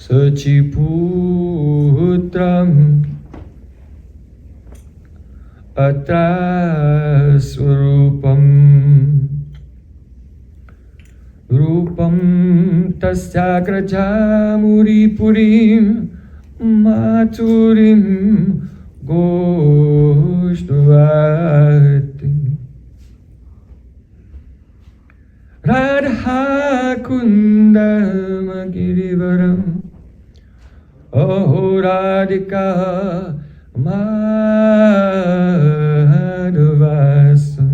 Sachiputram Atra Swarupam Rupam Tasyagraja Muripurim Maturim Goshtavatim Radha Kundam Girivaram Aho Radhika Madhavasam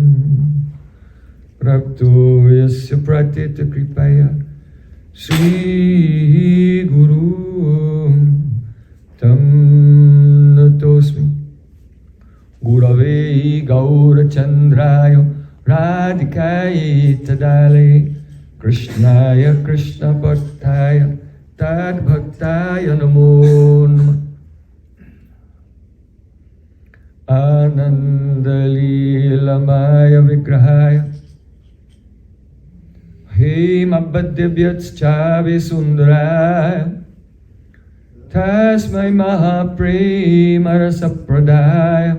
Prapto Yasya Pratita Kripaya Sri Guru Tam Natosmi Gurave Gaura Chandraya Radhikaya Tadale Krishnaya Krishna Bhaktaya Tad Bhaktaya Namo Namah Anandalilamaya Vigrahaya Hemabhadyabhyacchavi Sundaraya Tasmai Mahapremarasapradaya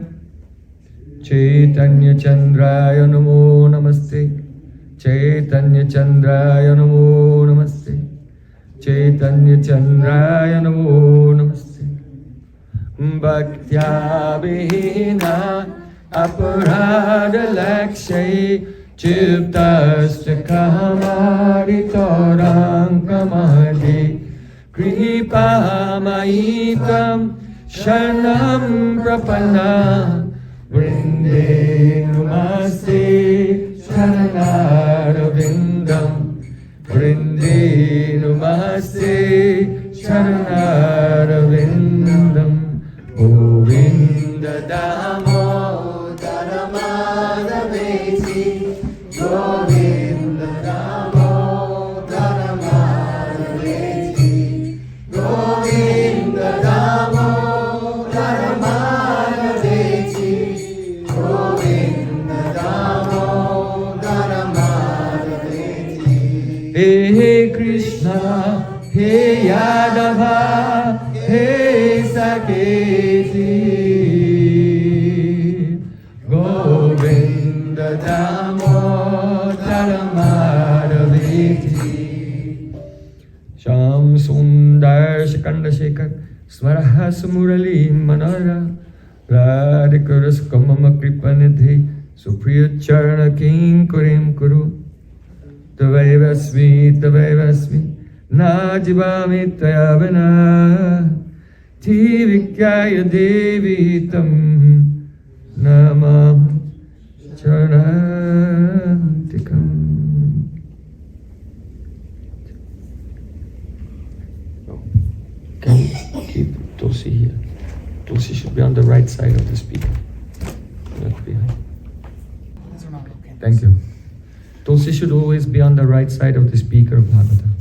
Chaitanya Chandraya Namo Namaste Chaitanya Chandraya Namo Namaste Chaitanya Chandraya Namo Namaste Bhaktya Vihina Aparada Lakshay Chiptasya Kamari Torang Kamadi Kripa Maitam Sharnam Prapana Vrinde Namaste Sharanarvindam Vrinde Namaste Sharanarvindam Govinda Damodara Madhaveti Govinda Damodara Madhaveti Govinda Damodara Madhaveti Govinda Damodara Madhaveti Hey Krishna, Hey Yadava, Hey Saketi Govinda Damodara Madhaveti Sham Sundar Shikanda Shekhar Smaraha Samurali Manara Radhikaras Kamama Kripanidhi Supriya Charana King Kurim Kuru Tavaivasmi Na Jivami Tayavana Tivikaya Devi Tam Namam Charantikam. Can you keep Tulsi here? Tulsi should be on the right side of the speaker. Not behind. Thank you. Tulsi should always be on the right side of the speaker of Bhagavatam.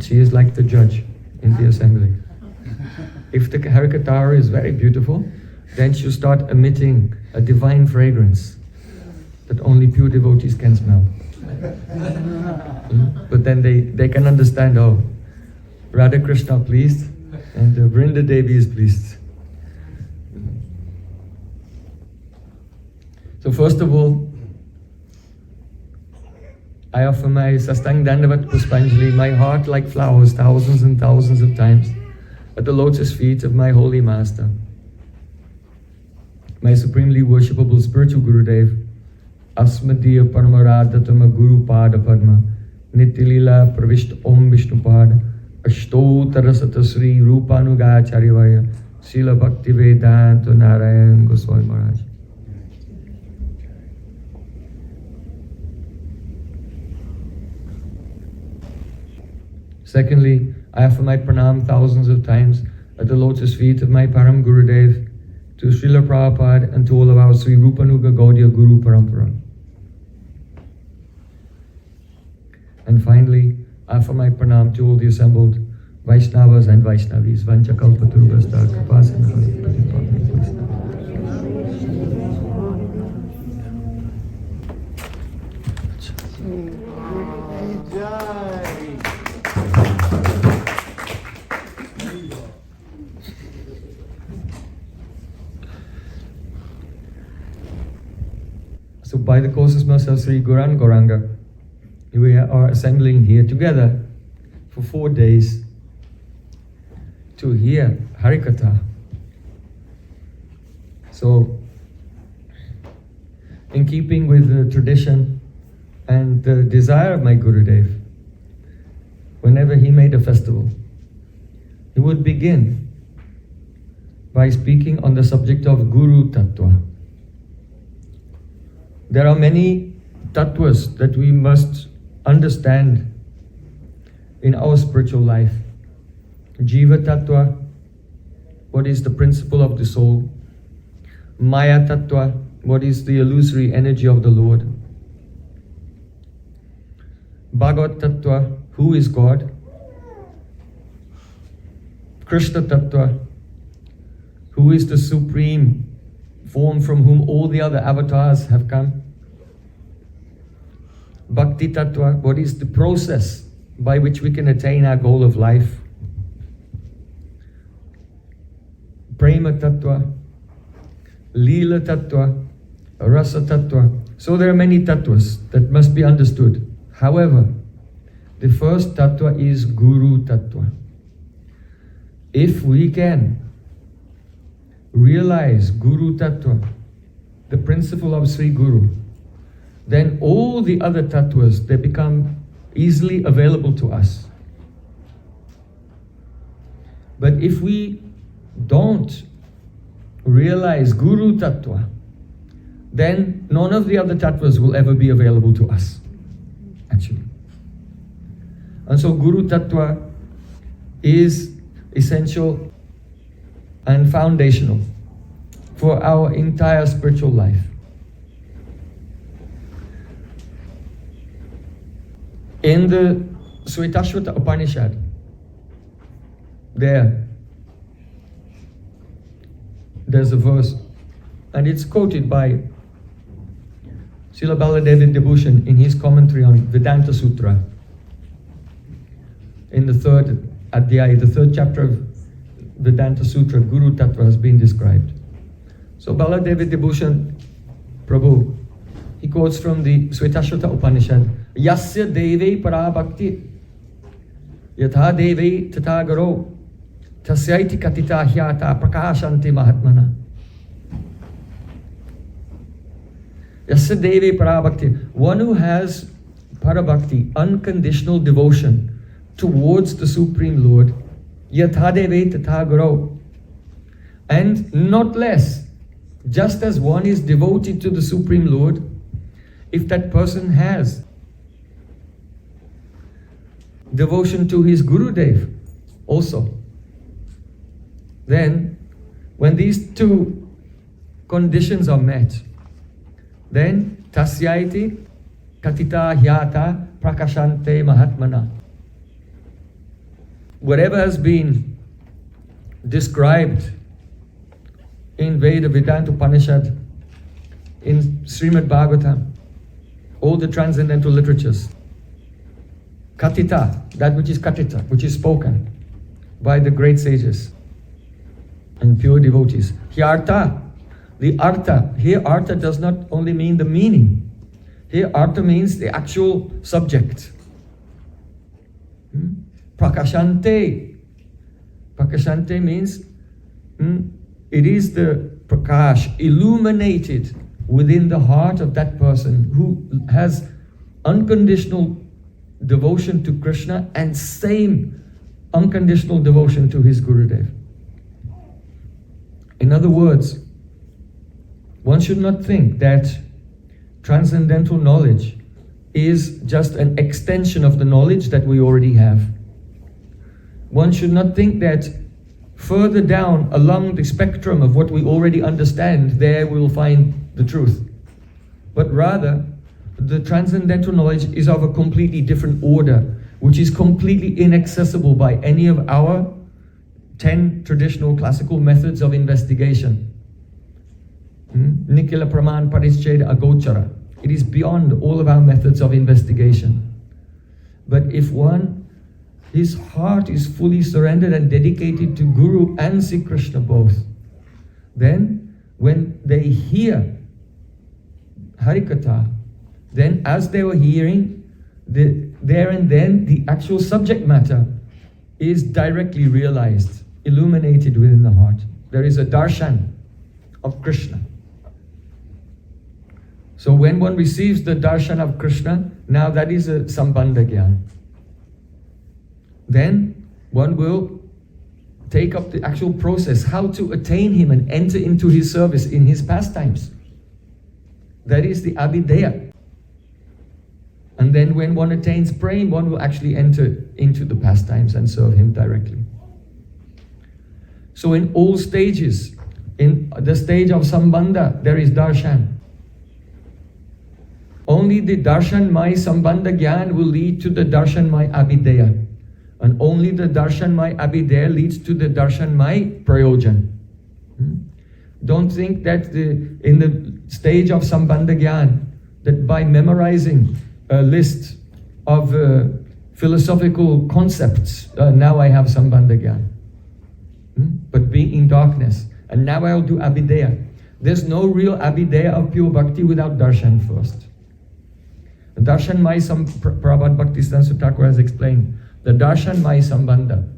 She is like the judge in the assembly. If the Harikatara is very beautiful, then she'll start emitting a divine fragrance that only pure devotees can smell. But then they can understand, oh, Radha Krishna pleased and Vrinda Devi is pleased. So first of all, I offer my Sastang Dandavat Puspanjali, my heart like flowers, thousands and thousands of times, at the lotus feet of my holy master, my supremely worshipable spiritual Gurudev, Asmadiya Paramaradhatama Guru Pada Padma, Nitilila Pravishta Om Vishnu Pada, Ashtotarasata Sri Rupanugacharya Sila Bhakti Vedanta Narayan Goswami Maharaj. Secondly, I offer my pranam thousands of times at the lotus feet of my Param Gurudev, to Srila Prabhupada and to all of our Sri Rupanuga Gaudiya Guru Parampara. And finally, I offer my pranam to all the assembled Vaishnavas and Vaishnavis. Vanchakalpaturvasta Kripasana Jai. by the courses of Sri Gauran Gauranga, we are assembling here together for 4 days to hear Harikatha. So, in keeping with the tradition and the desire of my Gurudev, whenever he made a festival, he would begin by speaking on the subject of Guru-tattva. There are many tattvas that we must understand in our spiritual life. Jiva-tattva, what is the principle of the soul? Maya-tattva, what is the illusory energy of the Lord? Bhagavat-tattva, who is God? Krishna-tattva, who is the supreme form from whom all the other avatars have come? Bhakti-tattva, what is the process by which we can attain our goal of life? Prema-tattva, Leela-tattva, Rasa-tattva. So there are many tattvas that must be understood. However, the first tattva is Guru-tattva. If we can realize Guru-tattva, the principle of Sri Guru, then all the other tattvas, they become easily available to us. But if we don't realize Guru-tattva, then none of the other tattvas will ever be available to us, actually. And so Guru-tattva is essential and foundational for our entire spiritual life. In the Shvetashvata Upanishad, there's a verse, and it's quoted by Srila Baladev Vibhushan in his commentary on Vedanta Sutra. In the third Adhyaya, the third chapter of Vedanta Sutra, Guru-tattva has been described. So Baladev Vibhushan Prabhu, he quotes from the Shvetashvata Upanishad, Yasya deve para bhakti, yatha deve tata garo, tasyaiti katita hyata prakashanti mahatmana. Yasya deve para bhakti, one who has parabhakti, unconditional devotion towards the Supreme Lord, yatha deve tata garo, and not less, just as one is devoted to the Supreme Lord, if that person has devotion to his Gurudev also, then when these two conditions are met, then tasyaiti katita hyata prakashante mahatmana. Whatever has been described in Vedanta Upanishad, in Srimad Bhagavatam, all the transcendental literatures, katita, that which is katita, which is spoken by the great sages and pure devotees. Hyartha, the artha. Here artha does not only mean the meaning. Here artha means the actual subject. Prakashante. Prakashante means it is the prakash illuminated within the heart of that person who has unconditional devotion to Krishna and same unconditional devotion to his Gurudev. In other words, one should not think that transcendental knowledge is just an extension of the knowledge that we already have. One should not think that further down along the spectrum of what we already understand, there we will find the truth. But rather, the transcendental knowledge is of a completely different order, which is completely inaccessible by any of our 10 traditional classical methods of investigation. Nikila Praman Parischeda Agochara. It is beyond all of our methods of investigation. But if his heart is fully surrendered and dedicated to Guru and Sri Krishna both, then when they hear Harikatha. Then as they were hearing, there and then the actual subject matter is directly realized, illuminated within the heart. There is a darshan of Krishna. So when one receives the darshan of Krishna, now that is a sambandha gyan. Then one will take up the actual process, how to attain him and enter into his service in his pastimes. That is the abhidaya. And then when one attains Prem, one will actually enter into the pastimes and serve him directly. So in all stages, in the stage of sambandha, there is darshan. Only the darshanmay sambandha gyan will lead to the darshanmay abhidaya. And only the darshanmay abhidaya leads to the darshanmay prayojan. Don't think that in the stage of sambandha gyan, that by memorizing a list of philosophical concepts, now I have sambandha gyan. But being in darkness, and now I'll do abhidaya. There's no real abhidaya of pure bhakti without darshan first. Darshanmay Prabhupada Bhaktisiddhanta Thakur has explained, the darshanmay sambandha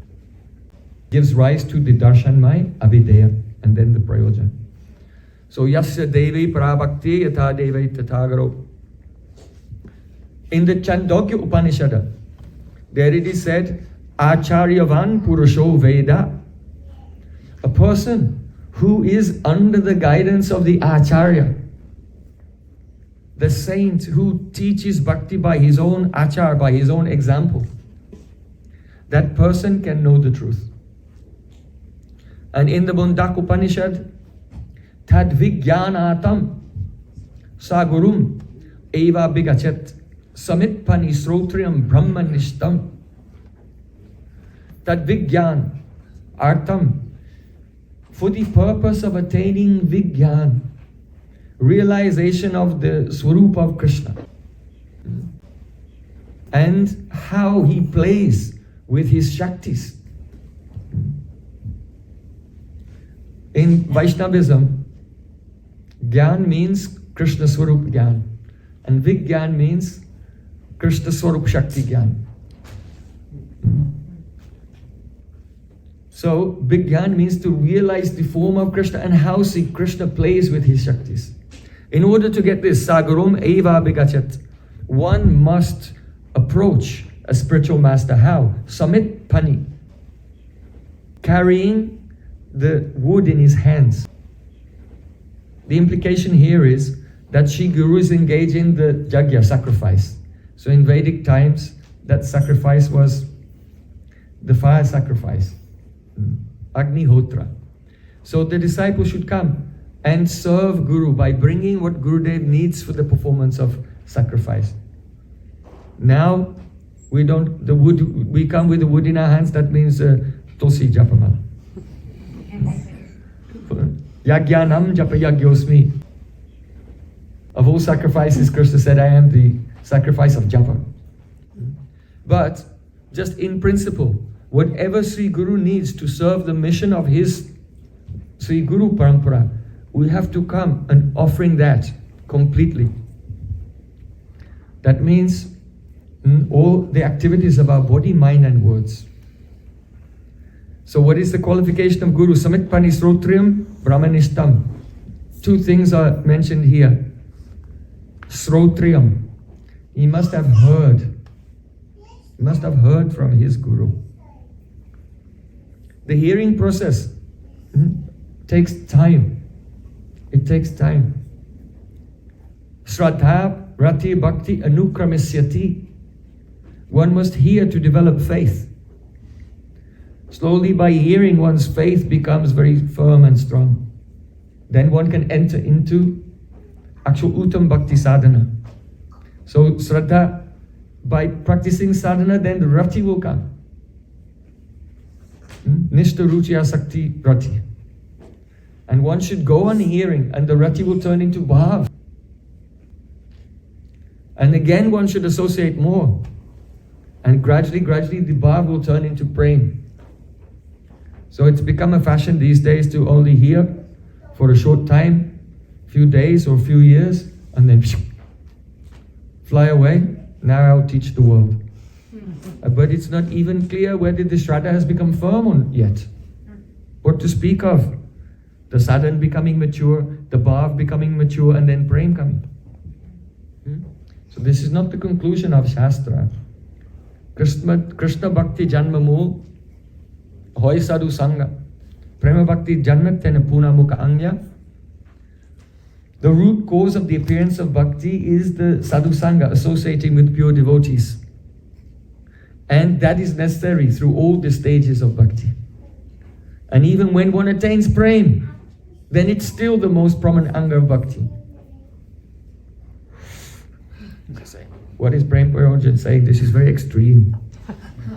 gives rise to the darshanmay abhidaya and then the prayojan. So yasya devi prabhakti yatha devi tathagaro. In the Chandogya Upanishad, there it is said, Acharyavan Purusho Veda, a person who is under the guidance of the Acharya, the saint who teaches bhakti by his own achar, by his own example, that person can know the truth. And in the Mundak Upanishad, Tad Vigyanatam Sagurum Eva Bigachet Samit Pani Srotriam Brahmanishtam. Tad Vigyan Artam, for the purpose of attaining Vigyan, realization of the Swarup of Krishna, and how he plays with his Shaktis. In Vaishnavism, Gyan means Krishna Swarup Gyan, and Vigyan means Krishna Swarup Shakti Gyan. So, Vigyan means to realize the form of Krishna and how Sri Krishna plays with his Shaktis. In order to get this, Sagarum Eva Bigachet, one must approach a spiritual master. How? Samit Pani, carrying the wood in his hands. The implication here is that Shri Guru is engaged in the Yajna, sacrifice. So in Vedic times, that sacrifice was the fire sacrifice, Agnihotra. So the disciple should come and serve Guru by bringing what Gurudev needs for the performance of sacrifice. Now, we come with the wood in our hands, that means Tulsi Japamala. Yagyanam Japa Yagyosmi. Of all sacrifices, Krishna said, I am the sacrifice of Japa. But, just in principle, whatever Sri Guru needs to serve the mission of his Sri Guru Parampara, we have to come and offering that completely. That means all the activities of our body, mind and words. So what is the qualification of Guru? Samit Pani Srotriam Brahmanishtam. Two things are mentioned here. Srotriam. He must have heard. He must have heard from his Guru. The hearing process takes time. It takes time. Shraddha, Rati, Bhakti, Anukramisyati. One must hear to develop faith. Slowly by hearing, one's faith becomes very firm and strong. Then one can enter into actual Uttam Bhakti sadhana. So Shraddha, by practicing sadhana, then the Rati will come. Nishta Ruchi Asakti Rati. And one should go on hearing, and the Rati will turn into Bhav. And again one should associate more. And gradually the Bhav will turn into Prem. So it's become a fashion these days to only hear for a short time, few days or few years, and then fly away. Now I'll teach the world. But it's not even clear whether the Shraddha has become firm or yet. What to speak of? The sadhan becoming mature, the bhav becoming mature, and then prem coming. So this is not the conclusion of Shastra. Krishna Bhakti Janma Mool, Hoy Sadhu Sangha, Prema Bhakti Janma Tena Puna Mukha Anya. The root cause of the appearance of bhakti is the sadhu sangha, associating with pure devotees. And that is necessary through all the stages of bhakti. And even when one attains prem, then it's still the most prominent anga of bhakti. What is Prem Prayojan saying? This is very extreme.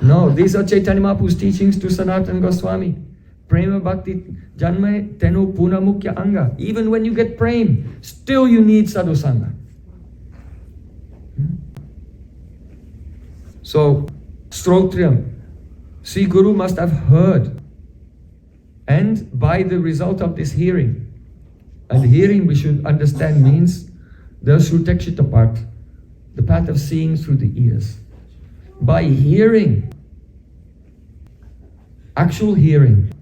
No, these are Chaitanya Mahaprabhu's teachings to Sanatana Goswami. Prema Bhakti Janma Tenu Puna Mukhya Anga. Even when you get prem, still you need sadhu sangha. So, Strotriam, Sri Guru must have heard. And by the result of this hearing, and hearing we should understand means the Shrutekshita part, the path of seeing through the ears. By hearing, actual hearing,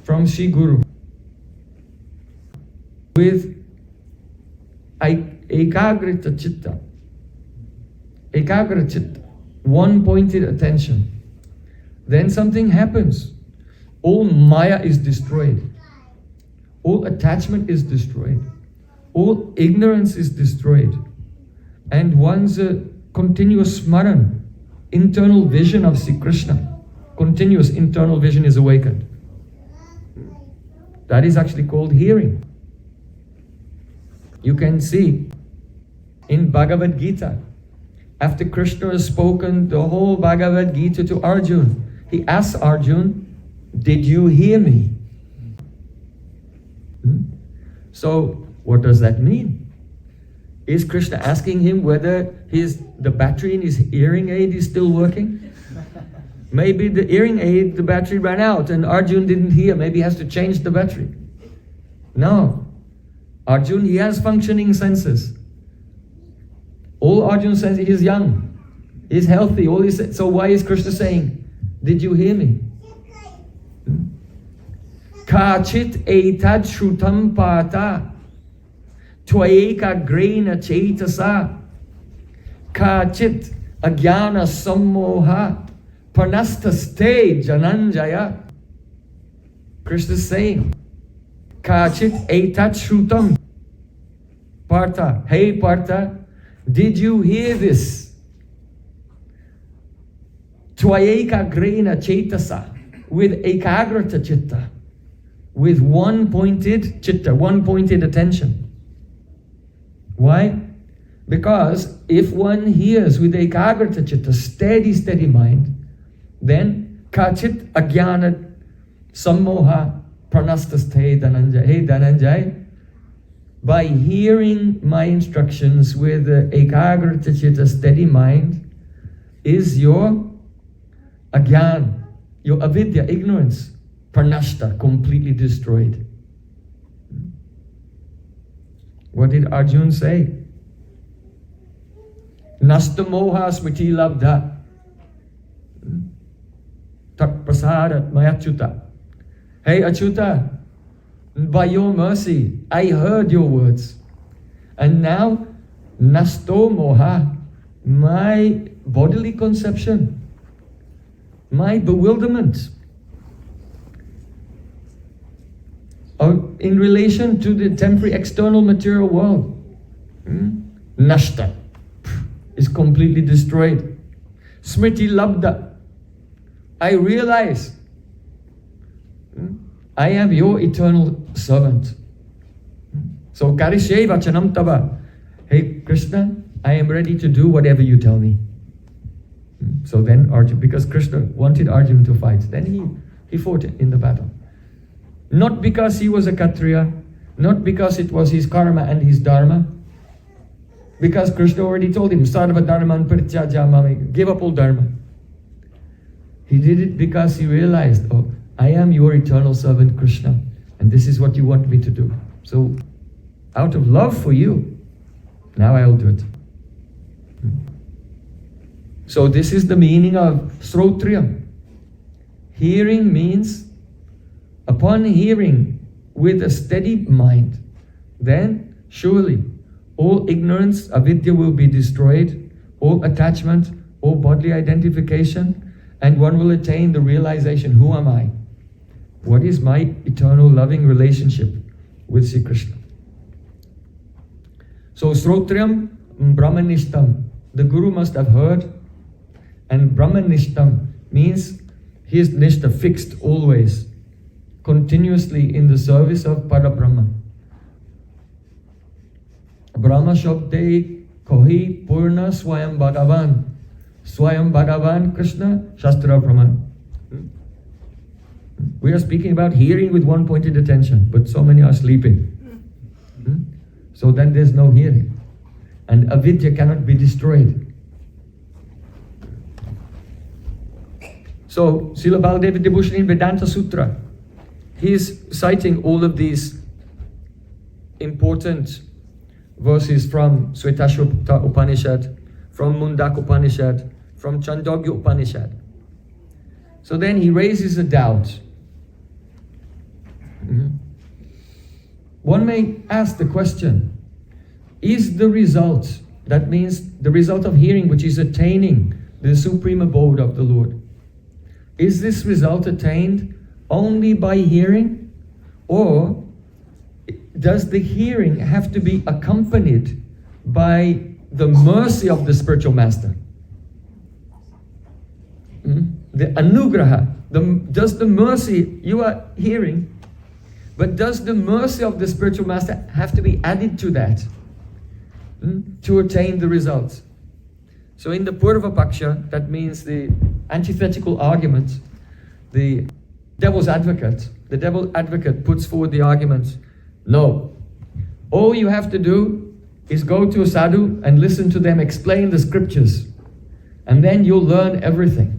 from Sri Guru with ekagrita chitta, one pointed attention, then something happens. All maya is destroyed, all attachment is destroyed, all ignorance is destroyed, and one's continuous smaran, internal vision of Sri Krishna, continuous internal vision is awakened. That is actually called hearing. You can see in Bhagavad Gita, after Krishna has spoken the whole Bhagavad Gita to Arjun, he asks Arjun, did you hear me? So what does that mean? Is Krishna asking him whether the battery in his hearing aid is still working? Maybe the hearing aid, the battery ran out and Arjun didn't hear. Maybe he has to change the battery. No. Arjun, he has functioning senses. All Arjun says, he is young. He is healthy. So why is Krishna saying, did you hear me? Kachit etad shrutam pata tvaeka grena chaitasa kachit agyana sammoha Panastaste Jananjaya. Krishna is saying, Kachit etat shrutam. Partha, hey Partha, did you hear this? Tvayeka grena chaitasa, with ekagrata chitta, with one pointed chitta, one pointed attention. Why? Because if one hears with ekagrata chitta, steady mind, then kachit agyana sammoha pranastaste Dhananjaya. Hey Dhananjaya, by hearing my instructions with ekagrata chitta, steady mind, is your agyan, your avidya, ignorance, pranashta, completely destroyed. What did Arjun say? Nasta moha smriti labdha tak prasadat mayachyuta. Hey Achyuta, by your mercy, I heard your words. And now, nasto moha, my bodily conception, my bewilderment in relation to the temporary external material world, nashta, is completely destroyed. Smriti labda, I realize I am your eternal servant. So karishe vachanam tava. Hey Krishna, I am ready to do whatever you tell me. So then Arjun, because Krishna wanted Arjun to fight, then he fought in the battle. Not because he was a Kshatriya, not because it was his karma and his dharma, because Krishna already told him, sarva dharman parityajya mame, give up all dharma. He did it because he realized, oh, I am your eternal servant Krishna, and this is what you want me to do. So out of love for you, now I'll do it. So this is the meaning of Srotriyam. Hearing means, upon hearing with a steady mind, then surely all ignorance, avidya, will be destroyed, all attachment, all bodily identification, and one will attain the realization, who am I? What is my eternal loving relationship with Sri Krishna? So Srotriyam Brahmanishtam, the Guru must have heard, and Brahmanishtam means his nishta fixed always, continuously in the service of Parabrahma. Brahma Shabde Kohi Purna Swayam Bhagavan. Swayam Bhagavan Krishna Shastra Praman. We are speaking about hearing with one pointed attention, but so many are sleeping. So then there's no hearing. And avidya cannot be destroyed. So, Srila Baladeva Vibhushan in Vedanta Sutra, he is citing all of these important verses from Svetashvata Upanishad, from Mundak Upanishad, from Chandogya Upanishad. So then he raises a doubt. One may ask the question, is the result, that means the result of hearing, which is attaining the supreme abode of the Lord, is this result attained only by hearing, or does the hearing have to be accompanied by the mercy of the spiritual master? The anugraha, does the mercy, you are hearing, but does the mercy of the spiritual master have to be added to that to attain the results? So in the Purva Paksha, that means the antithetical argument, the devil's advocate, the devil advocate puts forward the argument, no, all you have to do is go to a sadhu and listen to them explain the scriptures, and then you'll learn everything.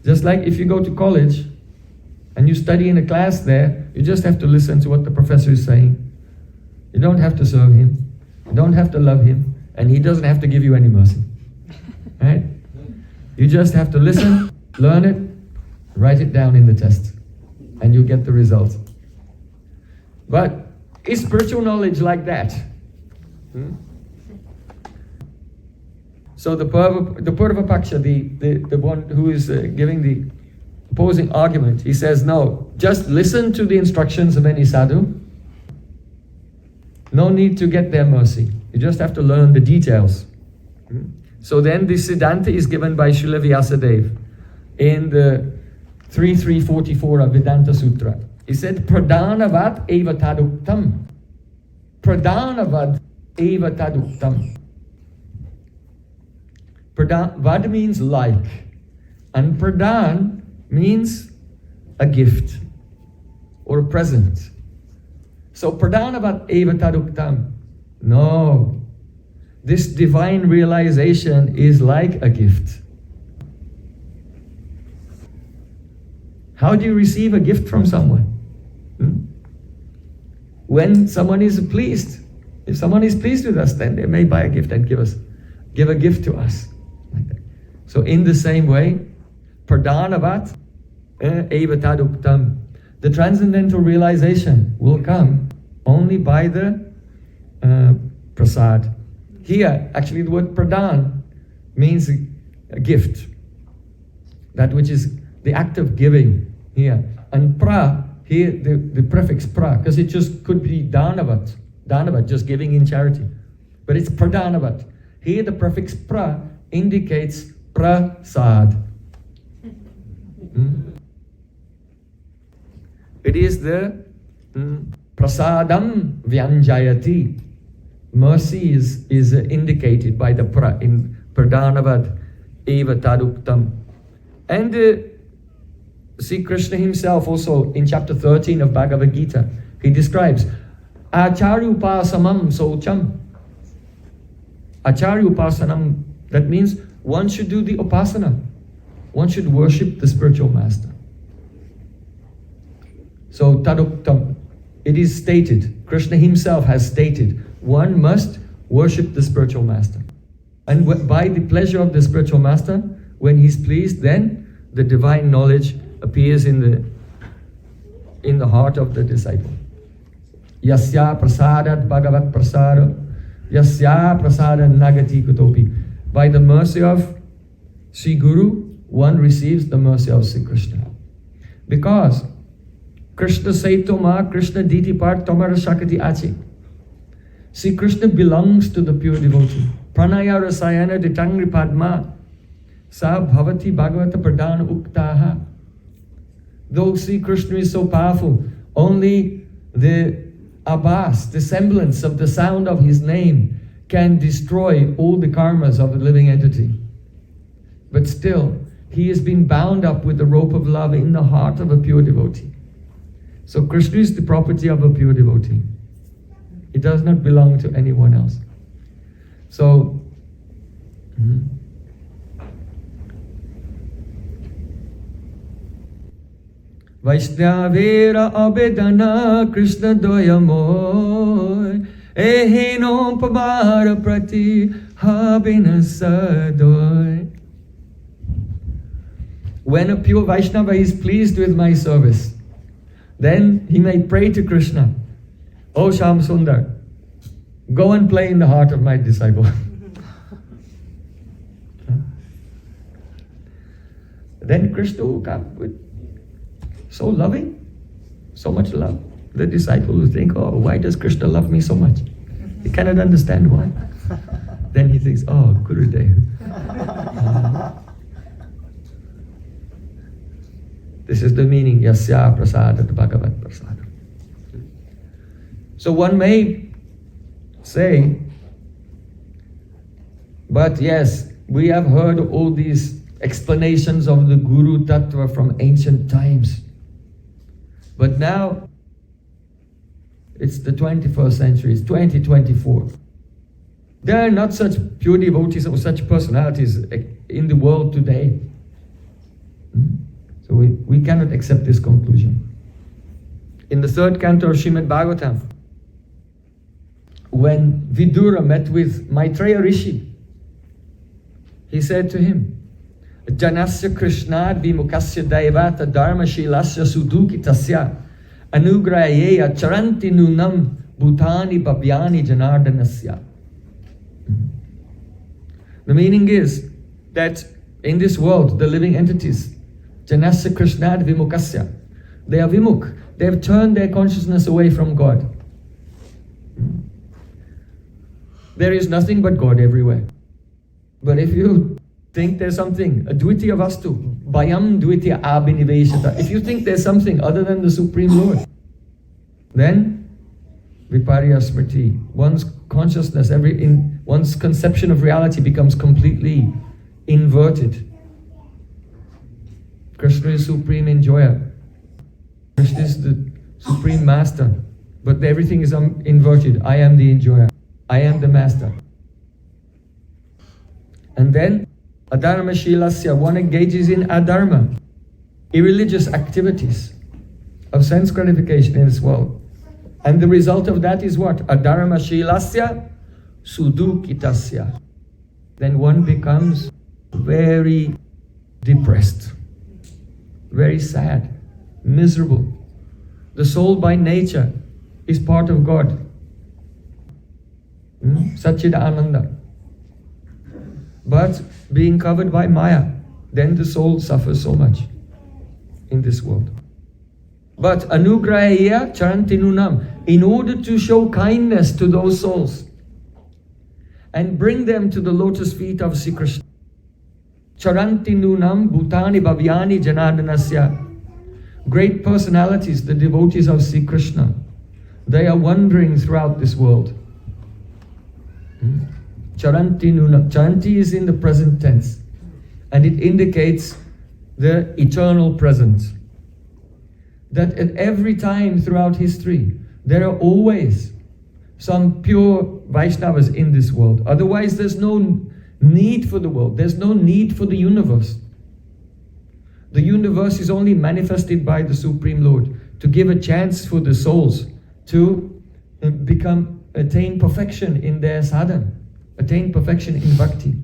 Just like if you go to college and you study in a class there, you just have to listen to what the professor is saying. You don't have to serve him, you don't have to love him, and he doesn't have to give you any mercy. Right? You just have to listen, learn it, write it down in the test, and you get the result. But is spiritual knowledge like that? So the Purva Paksha, the one who is giving the opposing argument, he says, no, just listen to the instructions of any sadhu. No need to get their mercy. You just have to learn the details. So then the Siddhanta is given by Srila Vyasadeva in the 3.3.44 of Vedanta Sutra. He said, Pradhanavad eva taduktam. Pradhanavad eva taduktam. Vad means like, and pradhan means a gift or a present. So pradhanavad eva taduktam. No, this divine realization is like a gift. How do you receive a gift from someone? When someone is pleased. If someone is pleased with us, then they may buy a gift and give a gift to us. Like that. So in the same way, pradhanavat eva taduktam. The transcendental realization will come only by the prasad. Here, actually the word pradhan means a gift. That which is the act of giving here. And pra, here the prefix pra, because it just could be dhanavat. Dhanavat, just giving in charity. But it's pradhanavat. Here the prefix pra indicates prasad. It is the prasadam vyanjayati. Mercy is indicated by the pra in pradhanavad eva taduktam. And Sri Krishna himself also in chapter 13 of Bhagavad Gita, he describes Acharyupasamam socham. Acharyupasanam, that means one should do the upasana. One should worship the spiritual master. So taduktam, it is stated, Krishna himself has stated, one must worship the spiritual master. And by the pleasure of the spiritual master, when he's pleased, then the divine knowledge appears in the heart of the disciple. Yasya prasadat Bhagavat prasada, yasya prasada nagati kutopi. By the mercy of Sri Guru, one receives the mercy of Sri Krishna. Because Krishna Saitoma, Krishna Diti Part Tomara Shakati Achi. Sri Krishna belongs to the pure devotee. Pranaya Rasayana Ditangri Padma Sa Bhavati Bhagavata Pradana Uktaha. Though Sri Krishna is so powerful, only the abhas, the semblance of the sound of his name, can destroy all the karmas of a living entity. But still, he has been bound up with the rope of love in the heart of a pure devotee. So Krishna is the property of a pure devotee. It does not belong to anyone else. So, Vaishnavera abedana Krishna doyamoy ehino pamara prati habinasadoy. When a pure Vaishnava is pleased with my service, then he may pray to Krishna, "Oh Sham Sundar, go and play in the heart of my disciple." Then Krishna will come with so loving, so much love. The disciple will think, "Oh, why does Krishna love me so much?" He cannot understand why. Then he thinks, "Oh, Gurudev." This is the meaning, yasya prasadat Bhagavat prasada. So one may say, but yes, we have heard all these explanations of the Guru-tattva from ancient times. But now, it's the 21st century, it's 2024. There are not such pure devotees or such personalities in the world today. So we cannot accept this conclusion. In the third canto of Srimad Bhagavatam, when Vidura met with Maitreya Rishi, he said to him, Janasya Krishnad Vimukasya Daivata Dharma Shilasya Sudukitasya Anugrayeya Charanti Nunam Bhutani Bhavyani Janardanasya. The meaning is that in this world, the living entities, Janasya Krishnad Vimukasya, they are vimuk. They have turned their consciousness away from God. There is nothing but God everywhere. But if you think there's something, advitiya vastu, bhayam dvitiya abhiniveshata, if you think there's something other than the Supreme Lord, then viparya smriti, one's consciousness, one's conception of reality becomes completely inverted. Krishna is supreme enjoyer. Krishna is the supreme master. But everything is inverted. I am the enjoyer. I am the master. And then, adharma shilasya, one engages in adharma, irreligious activities of sense gratification in this world. And the result of that is what? Adharma shilasya sudukitasya. Then one becomes very depressed, very sad, miserable. The soul by nature is part of God. Satchid Ananda. But being covered by Maya, then the soul suffers so much in this world. But anugrahaya charantinunam, in order to show kindness to those souls and bring them to the lotus feet of Sri Krishna, charantinunam bhutani bhavyani janardanasya, great personalities, the devotees of Sri Krishna, they are wandering throughout this world. Charantinunam, charanti is in the present tense, and it indicates the eternal present. That at every time throughout history, there are always some pure Vaishnavas in this world. Otherwise, there's no need for the world. There's no need for the universe. The universe is only manifested by the Supreme Lord to give a chance for the souls to attain perfection in their sadhana, attain perfection in bhakti,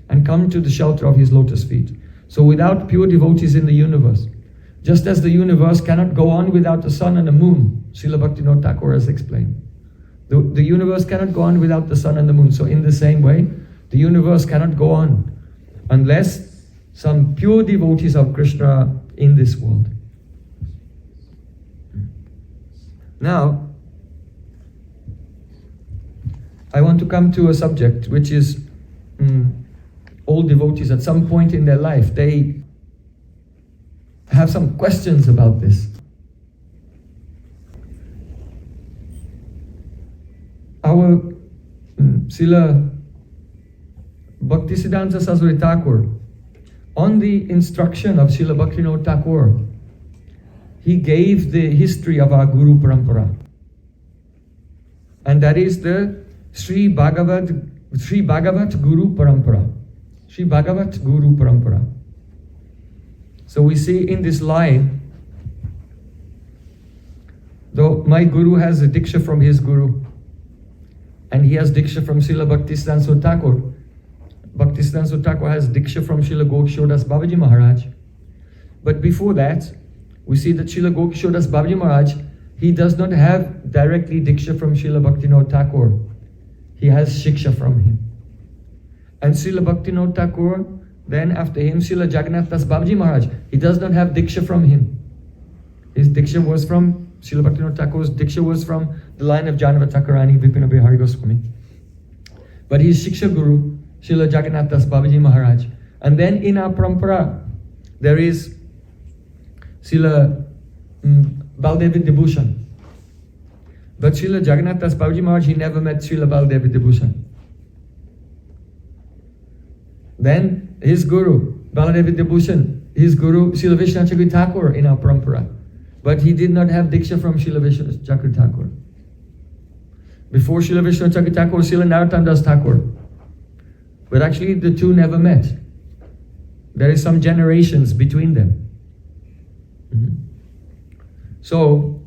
and come to the shelter of his lotus feet. So without pure devotees in the universe, just as the universe cannot go on without the sun and the moon, Srila Bhaktivinoda Thakur has explained. The universe cannot go on without the sun and the moon. So in the same way, the universe cannot go on unless some pure devotees of Krishna in this world. Now, I want to come to a subject which is all devotees at some point in their life, they have some questions about this. Our Srila Bhaktisiddhanta Saraswati Thakur, on the instruction of Srila Bhaktivinoda Thakur, he gave the history of our Guru Parampara. And that is the Sri Bhagavat Guru Parampara. Sri Bhagavat Guru Parampara. So we see in this line, though my Guru has a diksha from his Guru, and he has diksha from Srila Bhaktisiddhanta Thakur. Bhaktisiddhanta Thakur has diksha from Srila Gokishodas Babaji Maharaj. But before that, we see that Srila Gokishodas Babaji Maharaj, he does not have directly diksha from Srila Bhaktivinoda Thakur. He has shiksha from him. And Srila Bhaktivinoda Thakur, then after him, Srila Jagannath Das Babaji Maharaj, he does not have diksha from him. His diksha was from, Srila Bhaktivinoda Thakur's diksha was from the line of Janava Thakurani, Vipina Bihari Goswami. But his shiksha guru, Srila Jagannath Das Babaji Maharaj. And then in our parampara, there is Srila Baldev Vidyabhushan. But Srila Jagannath Das Babaji Maharaj, he never met Srila Baldev Vidyabhushan. Then his guru, Baladev Vidyabhushan, his guru, Srila Vishnu Chakri Thakur in our parampara. But he did not have diksha from Srila Vishnu Chakri Thakur. Before Srila Vishnu Chakri Thakur, Srila Narottam Das Thakur. But actually the two never met. There is some generations between them. So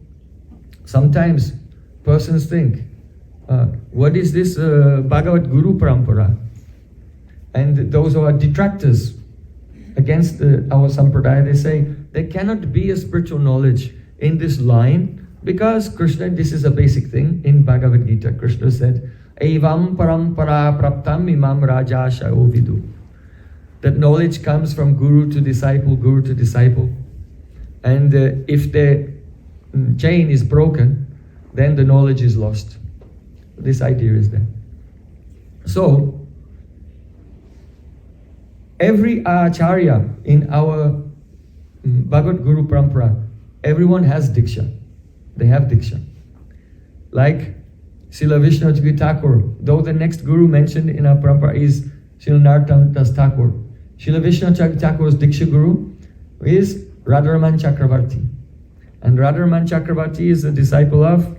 sometimes persons think, what is this Bhagavat Guru Parampara? And those who are detractors against our sampradaya, they say, there cannot be a spiritual knowledge in this line because Krishna, this is a basic thing in Bhagavad Gita. Krishna said, Evam parampara praptam imam raja shao vidu. That knowledge comes from guru to disciple. And if the chain is broken, then the knowledge is lost. This idea is there. So, every acharya in our Bhagavad Guru Parampara, everyone has diksha. They have diksha. Like Srila Vishnu Chakri Thakur, though the next guru mentioned in our parampara is Srila Narottam Das Thakur. Srila Vishnu Chakri Thakur's diksha guru is Radharaman Chakravarti. And Radharaman Chakravarti is a disciple of,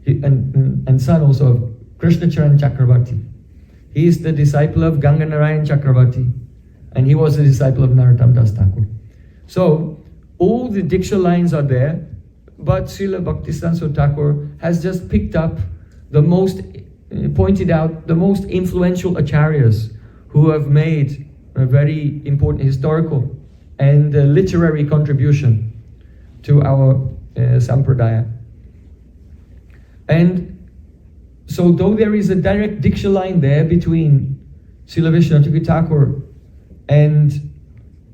and son also of Krishna Charan Chakravarti. He is the disciple of Ganga Narayan Chakravarti, and he was a disciple of Narottam Das Thakur. So, all the diksha lines are there, but Srila Bhaktisiddhanta Thakur has just picked up pointed out the most influential acharyas who have made a very important historical and literary contribution to our sampradaya. And so though there is a direct diksha line there between Srila Vishnu Chakri Thakur and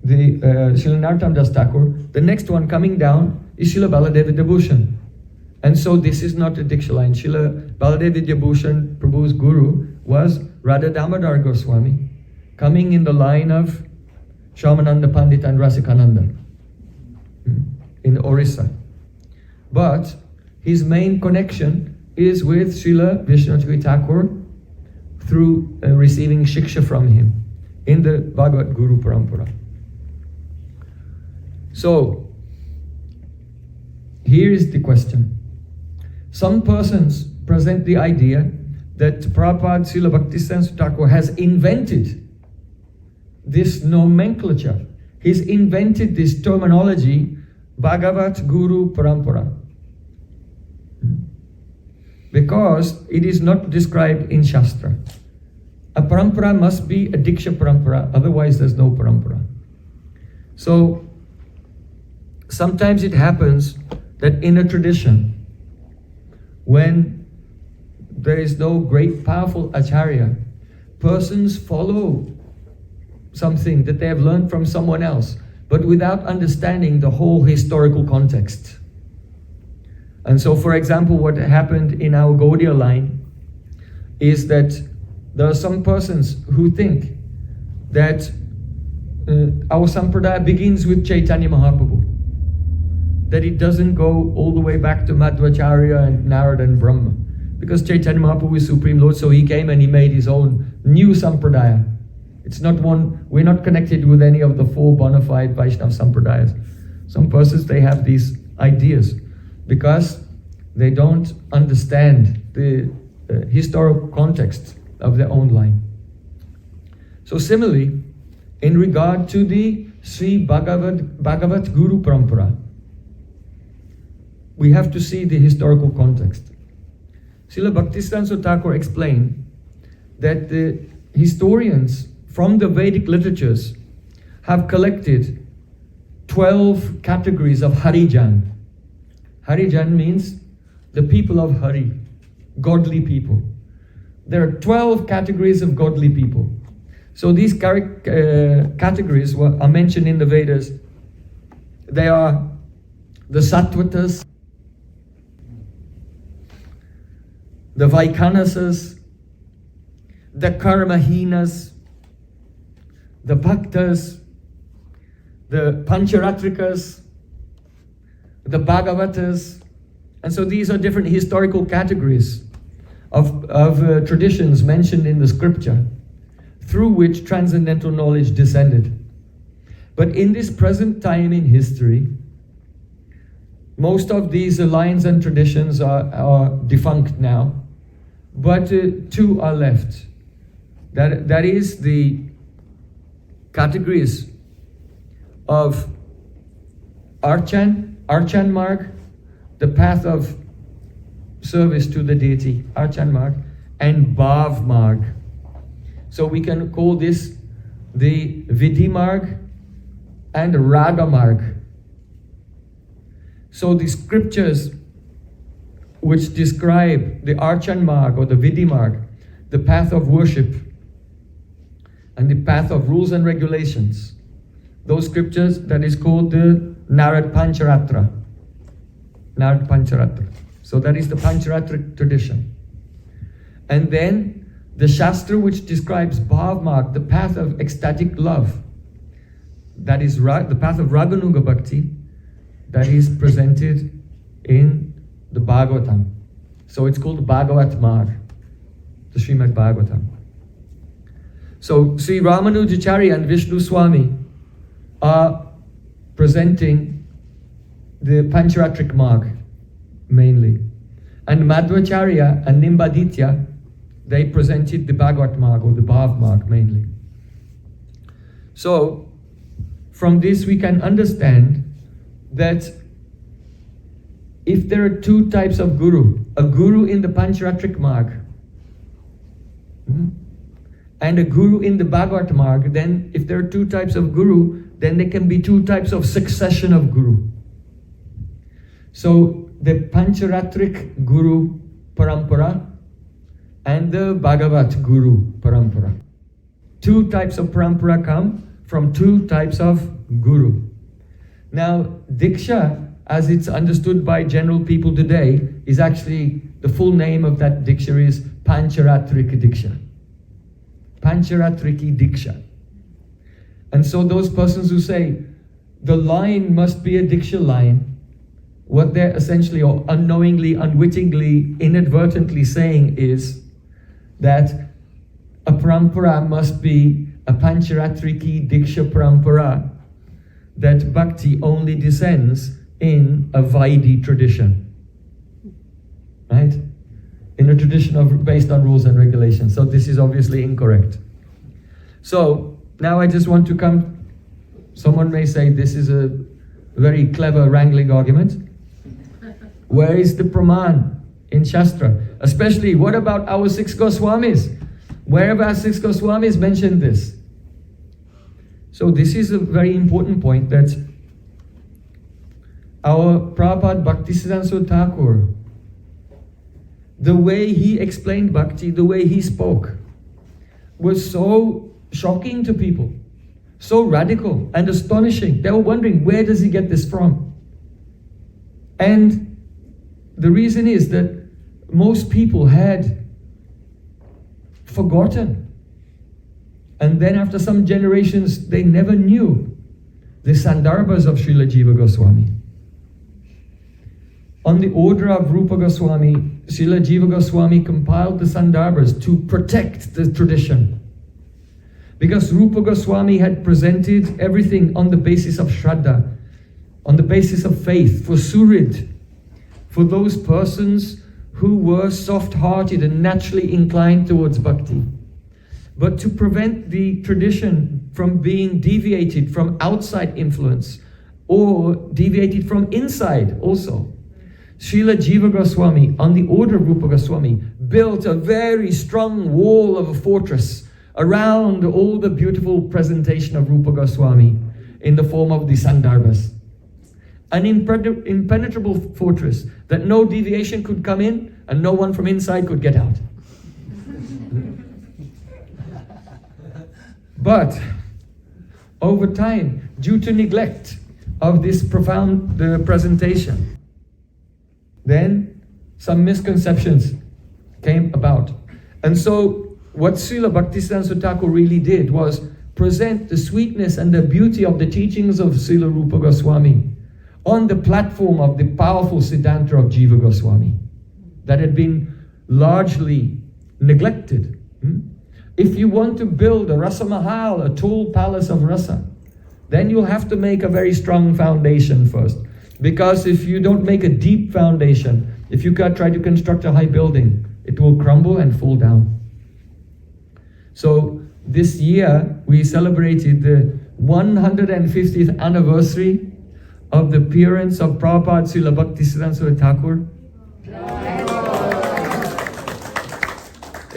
the Srila Narottam Das Thakur, the next one coming down is Srila Baladev Vidyabhushan. And so this is not a diksha line. Srila Baladev Vidyabhushan, Prabhu's guru, was Radha Damodar Goswami, coming in the line of Shyamananda Pandit and Rasikananda in Orissa. But his main connection is with Srila Vishnu Chakri Thakur through receiving shiksha from him in the Bhagavat Guru Parampara. So, here is the question. Some persons present the idea that Prabhupada Srila Bhaktisiddhanta Thakur has invented this nomenclature. He's invented this terminology, Bhagavat Guru Parampara. because it is not described in Shastra. A parampara must be a Diksha parampara, otherwise there's no parampara. So sometimes it happens that in a tradition, when there is no great powerful acharya, persons follow something that they have learned from someone else, but without understanding the whole historical context. And so, for example, what happened in our Gaudiya line is that there are some persons who think that our Sampradaya begins with Chaitanya Mahaprabhu, that it doesn't go all the way back to Madhvacharya and Narada and Brahma, because Chaitanya Mahaprabhu is Supreme Lord, so he came and he made his own new Sampradaya. It's not one, we're not connected with any of the four bona fide Vaishnava Sampradayas. Some persons, they have these ideas because they don't understand the historical context of their own line. So similarly, in regard to the Sri Bhagavat Guru Parampara, we have to see the historical context. Srila Bhaktisiddhanta Thakur explained that the historians from the Vedic literatures have collected 12 categories of Harijan. Harijan means the people of Hari, godly people. There are 12 categories of godly people. So these categories are mentioned in the Vedas. They are the Sattvatas, the Vaikanasas, the Karmahinas, the Bhaktas, the Pancharatrikas, the Bhagavatas. And so these are different historical categories of traditions mentioned in the scripture, through which transcendental knowledge descended. But in this present time in history, most of these lines and traditions are defunct now, but two are left. That is the categories of Archan Marg, the path of service to the deity, Archan Marg, and Bhav Marg. So we can call this the Vidhi Marg and Raga Marg. So the scriptures which describe the Archan Marg or the Vidhi Marg, the path of worship and the path of rules and regulations, those scriptures, that is called the Narad Pancharatra. Narad Pancharatra. So that is the Pancharatric tradition. And then the Shastra which describes Bhav Marg, the path of ecstatic love, that is the path of Raganuga Bhakti, that is presented in the Bhagavatam. So it's called Bhagavat Marg, the Srimad Bhagavatam. So Sri Ramanujacharya and Vishnu Swami are presenting the Pancharatric Marg mainly. And Madhvacharya and Nimbaditya, they presented the Bhagavat Marg or the Bhav Marg mainly. So from this we can understand that if there are two types of guru, a guru in the Pancharatric Marg and a guru in the Bhagavat Marg, then if there are two types of guru, then there can be two types of succession of guru. So the Pancharatric Guru Parampara and the Bhagavat Guru Parampara. Two types of parampara come from two types of guru. Now, Diksha, as it's understood by general people today, is actually, the full name of that Diksha is Pancharatric Diksha. Pancharatriki Diksha. And so those persons who say, the line must be a Diksha line, what they're essentially, or unknowingly, unwittingly, inadvertently saying is that a parampara must be a Pancharatriki Diksha parampara, that bhakti only descends in a Vaidhi tradition, right? In a tradition based on rules and regulations. So this is obviously incorrect. So now I just want to come, someone may say this is a very clever wrangling argument. Where is the Praman in Shastra? Especially, what about our 6 Goswamis? Where have our 6 Goswamis mentioned this? So this is a very important point, that our Prabhupada Bhaktisiddhanta Thakur, the way he explained bhakti, the way he spoke, was so shocking to people, so radical and astonishing. They were wondering, where does he get this from? And the reason is that most people had forgotten. And then after some generations, they never knew the Sandarbhas of Srila Jiva Goswami. On the order of Rupa Goswami, Srila Jiva Goswami compiled the Sandarbhas to protect the tradition. Because Rupa Goswami had presented everything on the basis of Shraddha, on the basis of faith, for Surid, for those persons who were soft-hearted and naturally inclined towards bhakti. But to prevent the tradition from being deviated from outside influence, or deviated from inside also, Srila Jiva Goswami, on the order of Rupa Goswami, built a very strong wall of a fortress around all the beautiful presentation of Rupa Goswami in the form of the Sandarbhas. An impenetrable fortress that no deviation could come in and no one from inside could get out. But over time, due to neglect of this profound presentation, then some misconceptions came about. And so what Srila Bhaktisiddhanta Thakur really did was present the sweetness and the beauty of the teachings of Srila Rupa Goswami on the platform of the powerful Siddhanta of Jiva Goswami that had been largely neglected. If you want to build a Rasa Mahal, a tall palace of Rasa, then you'll have to make a very strong foundation first. Because if you don't make a deep foundation, if you try to construct a high building, it will crumble and fall down. So this year we celebrated the 150th anniversary of the appearance of Prabhupada Srila Bhaktisiddhanta Thakur.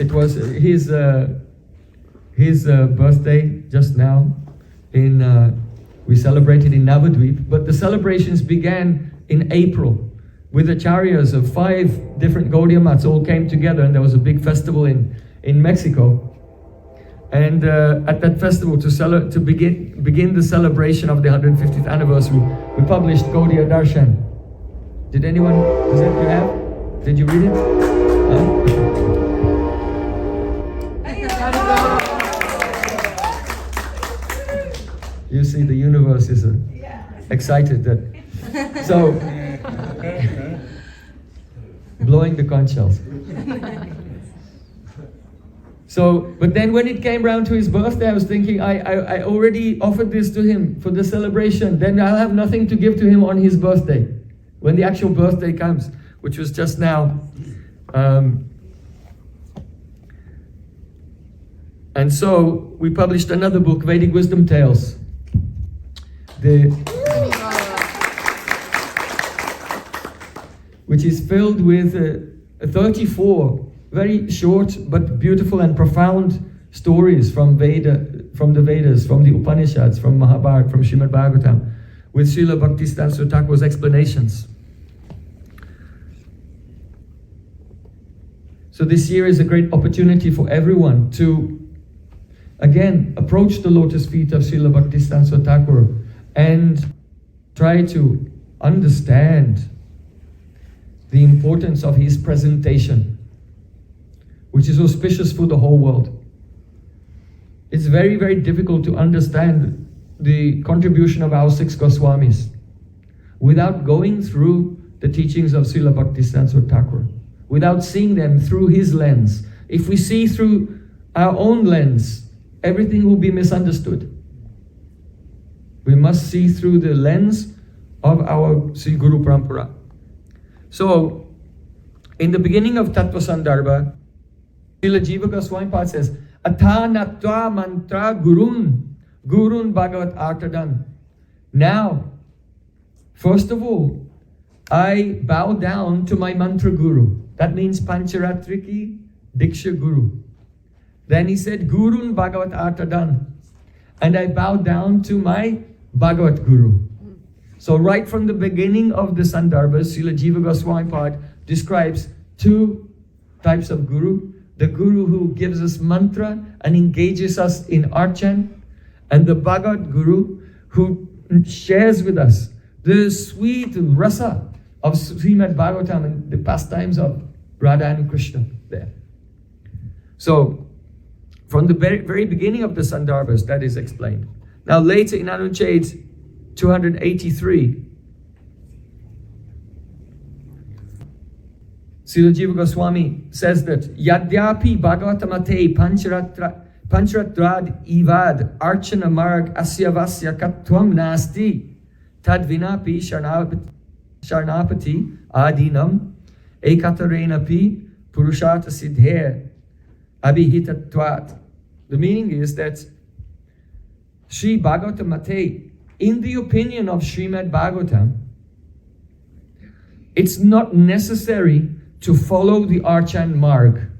It was his birthday just now. We celebrated in Navadvip, but the celebrations began in April with acharyas of 5 different Gaudiya Mats all came together, and there was a big festival in Mexico. And at that festival, to begin the celebration of the 150th anniversary, we published Gaudiya Darshan. Did anyone, you have? Did you read it? You see, the universe is excited that. So, blowing the conch shells. So, but then when it came round to his birthday, I was thinking, I already offered this to him for the celebration. Then I'll have nothing to give to him on his birthday, when the actual birthday comes, which was just now. And so we published another book, Vedic Wisdom Tales. Which is filled with 34 very short but beautiful and profound stories from the Vedas, from the Upanishads, from Mahabharata, from Srimad Bhagavatam, with Srila Bhaktisiddhanta Thakur's explanations. So this year is a great opportunity for everyone to, again, approach the lotus feet of Srila Bhaktisiddhanta Thakur and try to understand the importance of his presentation, which is auspicious for the whole world. It's very, very difficult to understand the contribution of our 6 Goswamis without going through the teachings of Srila Bhaktisiddhanta Thakur, without seeing them through his lens. If we see through our own lens, everything will be misunderstood. We must see through the lens of our Sri Guru Parampara. So, in the beginning of Tattva Sandarbha, Srila Jiva Goswami Pad says, Atha natva mantra gurun Bhagavat artadan. Now, first of all, I bow down to my mantra guru. That means Pancharatriki Diksha Guru. Then he said, Gurun Bhagavat Atadan. And I bowed down to my Bhagavat Guru. So right from the beginning of the Sandarbhas, Srila Jiva Goswami Pad describes two types of Guru. The Guru who gives us mantra and engages us in archan, and the Bhagavat Guru who shares with us the sweet rasa of Srimad Bhagavatam and the pastimes of Radha and Krishna there. So, from the very beginning of the Sandarbhas, that is explained. Now later in Anuchad 283, Srila Jiva Goswami says that Yadyapi Bhagavatamate Pancharatrad Ivad Archana Marg Asyavasya Katvam Nasti Tadvinapi Sharnapati Adinam Ekatarenapi Purushata Siddher Abhihitatvat. The meaning is that Sri Bhagavatamate, in the opinion of Srimad Bhagavatam, it's not necessary to follow the Archan Marg.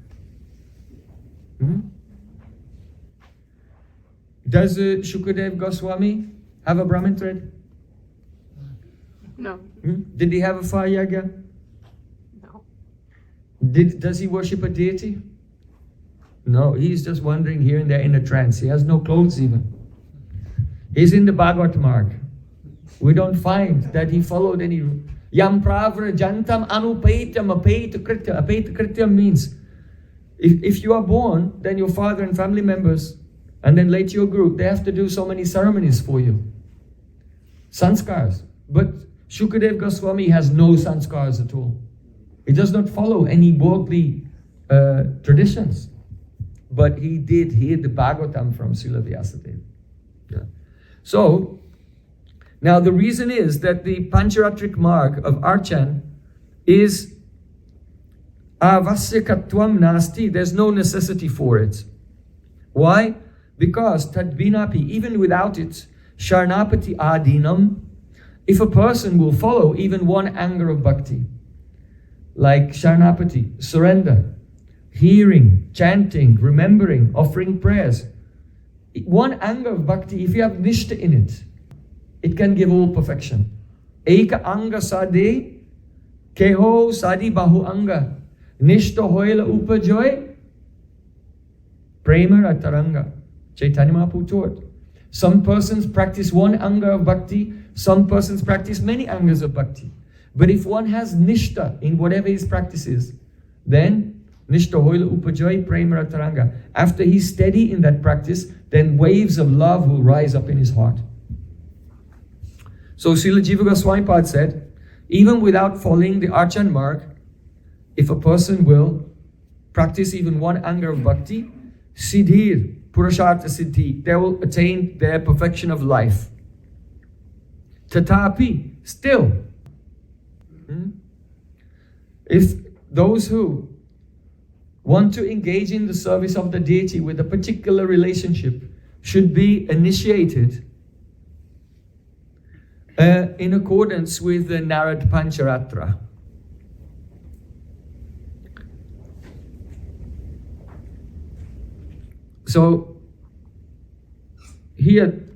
Does Shukadev Goswami have a Brahmin thread? No. Did he have a fire yagya? No. Does he worship a deity? No, he's just wandering here and there in a trance. He has no clothes even. He's in the Bhagavat Marg. We don't find that he followed any... Yam pravra jantam anupaitam apaita kritya. Apaita kritya means if you are born, then your father and family members, and then later your group, they have to do so many ceremonies for you. Sanskars. But Shukadev Goswami has no sanskars at all. He does not follow any worldly traditions. But he did hear the Bhagavatam from Srila Vyasadeva. Yeah. So, now the reason is that the Pancharatrik Marg of Archan is avasyakatvam nasti. There's no necessity for it. Why? Because tadvinapi, even without it, sharnapati adinam, if a person will follow even one anger of bhakti, like sharnapati, surrender, hearing, chanting, remembering, offering prayers, one anger of bhakti, if you have nishta in it, it can give all perfection. Eka anga sade, keho sadi bahu anga, nishta hoila upajoy, prema rataranga. Chaitanya Mahaprabhu taught. Some persons practice one anga of bhakti, some persons practice many angas of bhakti. But if one has nishta in whatever his practice is, then nishta hoila upajoy, prema rataranga. After he's steady in that practice, then waves of love will rise up in his heart. So Srila Jiva Goswami Pad said, even without following the Archan Marg, if a person will practice even one anga of bhakti, siddhir, purushartha siddhi, they will attain their perfection of life. Tatapi, still, if those who want to engage in the service of the deity with a particular relationship should be initiated in accordance with the Narad Pancharatra. So, here,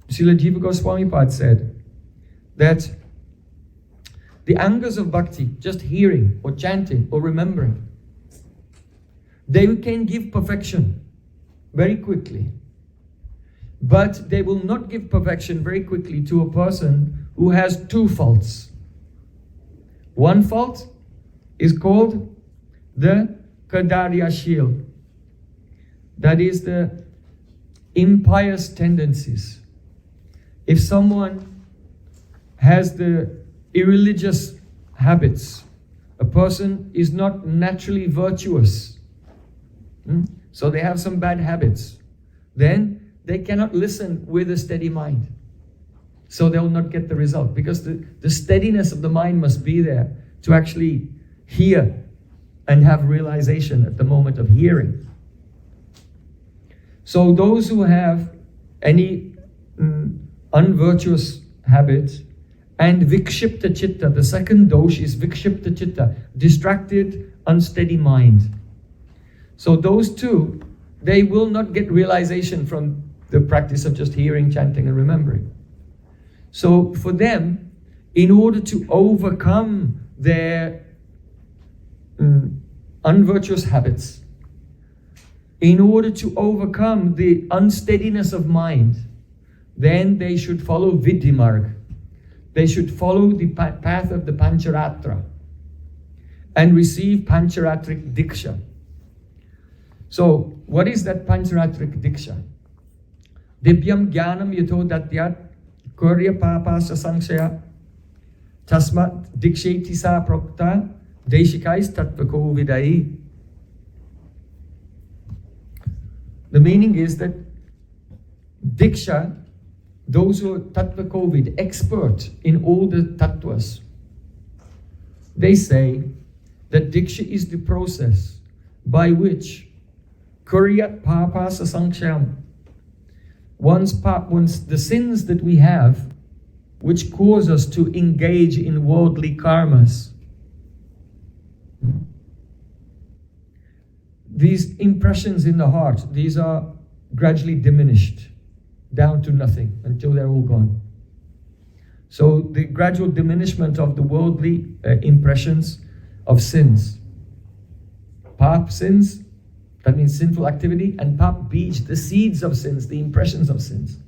Srila Jiva Goswami Pad said that the angas of bhakti, just hearing or chanting or remembering, they can give perfection very quickly. But they will not give perfection very quickly to a person who has two faults. One fault is called the Kadaryashil. That is the impious tendencies. If someone has the irreligious habits, a person is not naturally virtuous, so they have some bad habits, then they cannot listen with a steady mind. So they will not get the result, because the steadiness of the mind must be there to actually hear and have realization at the moment of hearing. So those who have any unvirtuous habits and vikshipta chitta. The second dosh is vikshipta chitta, distracted, unsteady mind. So those two, they will not get realization from the practice of just hearing, chanting, and remembering. So for them, in order to overcome their unvirtuous habits, in order to overcome the unsteadiness of mind, then they should follow Vidhimarg. They should follow the path of the Pancharatra and receive Pancharatrik Diksha. So, what is that Pancharatrik Diksha? Divyam Jnanam Yato Datyat Kurya Papasa Sanksaya Tasmat Diksheti Sa Prokta Deshikais Tattvako Vidai. The meaning is that Diksha, those who are Tattva Kovid, expert in all the Tattvas, they say that Diksha is the process by which Kuryat Papasa Sanksham, once the sins that we have, which cause us to engage in worldly karmas, these impressions in the heart, these are gradually diminished down to nothing until they're all gone. So the gradual diminishment of the worldly impressions of sins. Pap, sins, that means sinful activity, and pap, bij, the seeds of sins, the impressions of sins.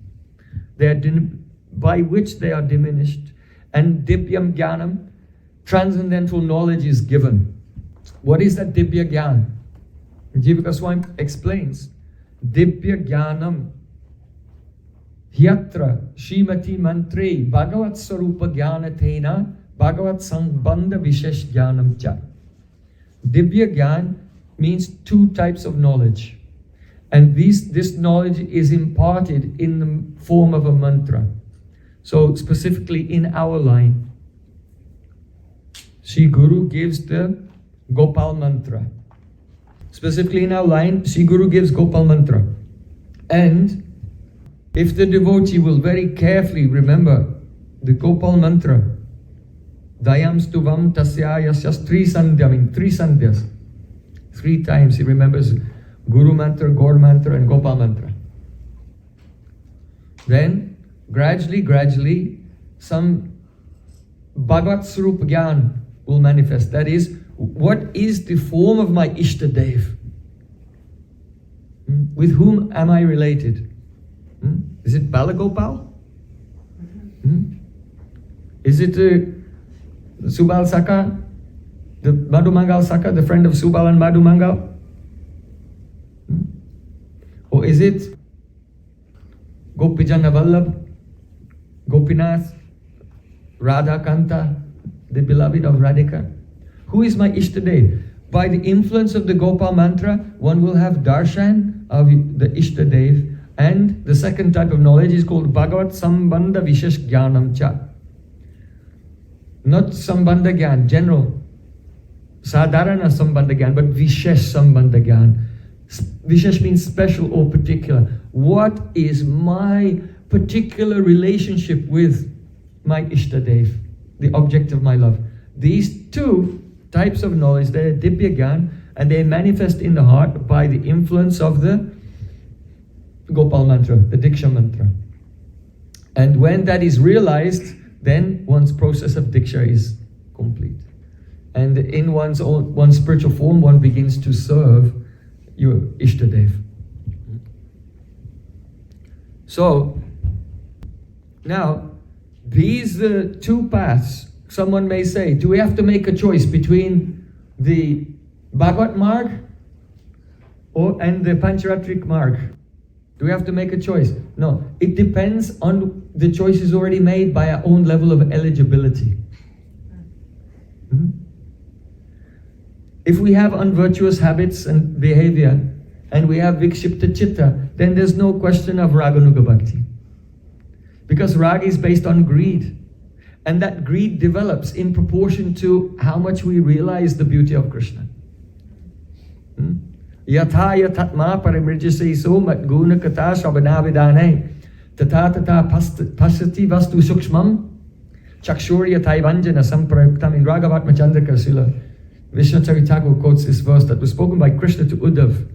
They are by which they are diminished. And Divyam Jnanam, transcendental knowledge is given. What is that Divya Jnana? Jiva Goswami explains, Divya Jnanam Hyatra Shrimati Mantre Bhagavat Sarupa Jnana Tena Bhagavat Sangbandha Vishesh Jnanam Cha. Divya Jnana means two types of knowledge. And this knowledge is imparted in the form of a mantra. So specifically in our line, Sri Guru gives the Gopal mantra. Specifically in our line, Sri Guru gives Gopal mantra. And if the devotee will very carefully remember the Gopal mantra, Dayam Stuvam Tasya Yasyas Tri Sandhyam, in 3 sandhyas, 3 times he remembers Guru mantra, Gaur mantra, and Gopal mantra. Then gradually some Bhagavat Swarup Gyan will manifest. That is, what is the form of my Ishtadev? With whom am I related? Is it Balagopal? Is it Subal Saka? The Madhumangal Saka, the friend of Subal and Madhumangal? Or is it Gopijana Vallabh, Gopinath, Radha Kanta, the beloved of Radhika? Who is my Ishtadev? By the influence of the Gopal mantra, one will have darshan of the Ishtadev, and the second type of knowledge is called Bhagavat Sambandha Vishesh Jnanam Cha. Not Sambandha Gyan, general, Sadharana Sambandha Gyan, but Vishesh Sambandha Gyan. Vishesh means special or particular. What is my particular relationship with my Ishtadev, the object of my love? These two types of knowledge, they're Divya Gyan, and they manifest in the heart by the influence of the Gopal mantra, the Diksha mantra. And when that is realized, then one's process of Diksha is complete. And in one's spiritual form, one begins to serve your Ishtadev. So, now, these two paths, someone may say, do we have to make a choice between the Bhagavat Marg and the Pancharatrik Marg? Do we have to make a choice? No, it depends on the choices already made by our own level of eligibility. If we have unvirtuous habits and behavior, and we have vikshipta chitta, then there's no question of raganuga bhakti. Because raga is based on greed. And that greed develops in proportion to how much we realize the beauty of Krishna. Yatha yatatma parimrijase so mat guna kata shabanavidane tata tata pasati vastu sukshmam Chakshurya Taivanjana Samprayuktam. In Raghavatma Chandrika, Srila Vishwacharya Thakur quotes this verse that was spoken by Krishna to Uddhav.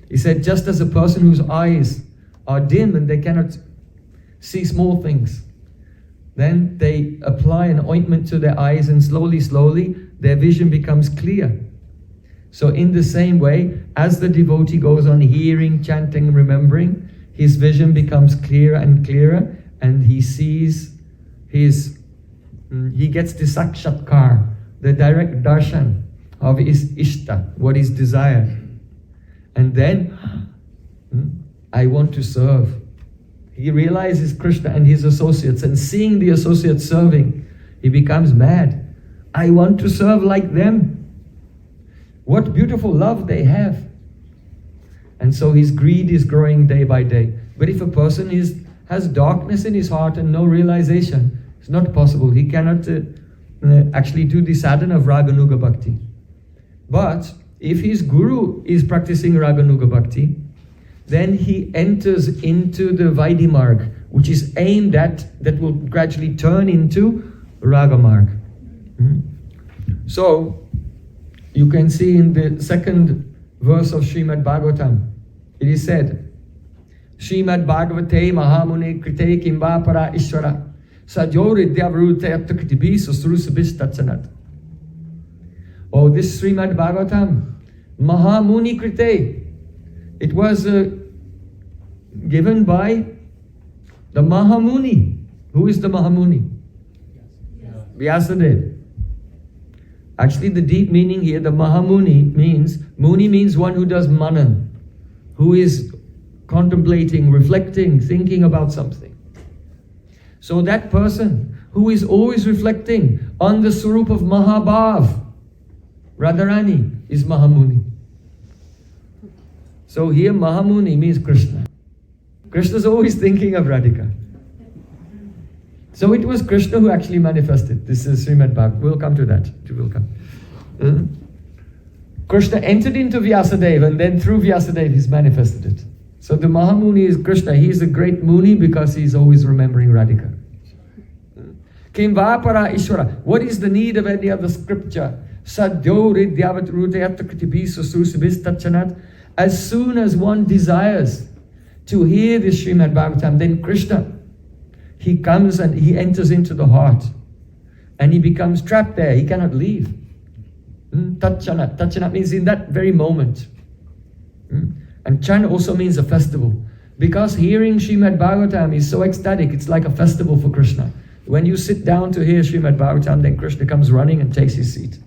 He said, just as a person whose eyes are dim and they cannot see small things, then they apply an ointment to their eyes and slowly, slowly, their vision becomes clear. So in the same way, as the devotee goes on hearing, chanting, remembering, his vision becomes clearer and clearer, and he sees he gets the sakshatkar, the direct darshan of his ishta, what is desired. And then, I want to serve. He realizes Krishna and his associates, and seeing the associates serving, he becomes mad. I want to serve like them. What beautiful love they have. And so his greed is growing day by day. But if a person has darkness in his heart and no realization, it's not possible. He cannot actually do the sadhana of Raganuga Bhakti. But if his guru is practicing Raganuga Bhakti, then he enters into the Vaidimarg, which is aimed at, that will gradually turn into Ragamarg. So, you can see in the second verse of Srimad Bhagavatam, it is said, Srimad Bhagavate Mahamune Krite Kimba Para Ishvara Sajori Dyavrute Aptakatibi Susrusabis Tatsanat. Oh, this Srimad Bhagavatam, Mahamuni Krite, it was given by the Mahamuni. Who is the Mahamuni? Vyasadeva. Actually, the deep meaning here, the Mahamuni Muni means one who does manan, who is contemplating, reflecting, thinking about something. So that person who is always reflecting on the Swarup of Mahabhav, Radharani, is Mahamuni. So here Mahamuni means Krishna. Krishna is always thinking of Radhika. So it was Krishna who actually manifested. This is Srimad Bhagavatam. We'll come to that. We'll come. Krishna entered into Vyasadeva, and then through Vyasadeva he's manifested it. So the Mahamuni is Krishna. He's a great Muni because he's always remembering Radhika. Kimvapara Ishvara. What is the need of any other scripture? Sadyo ridyavat rudayat kritibi susrusabis tachanat. As soon as one desires to hear this Srimad Bhagavatam, then Krishna, he comes and he enters into the heart. And he becomes trapped there. He cannot leave. Tachanat. Tachanat means in that very moment. And Chan also means a festival. Because hearing Srimad Bhagavatam is so ecstatic, it's like a festival for Krishna. When you sit down to hear Srimad Bhagavatam, then Krishna comes running and takes his seat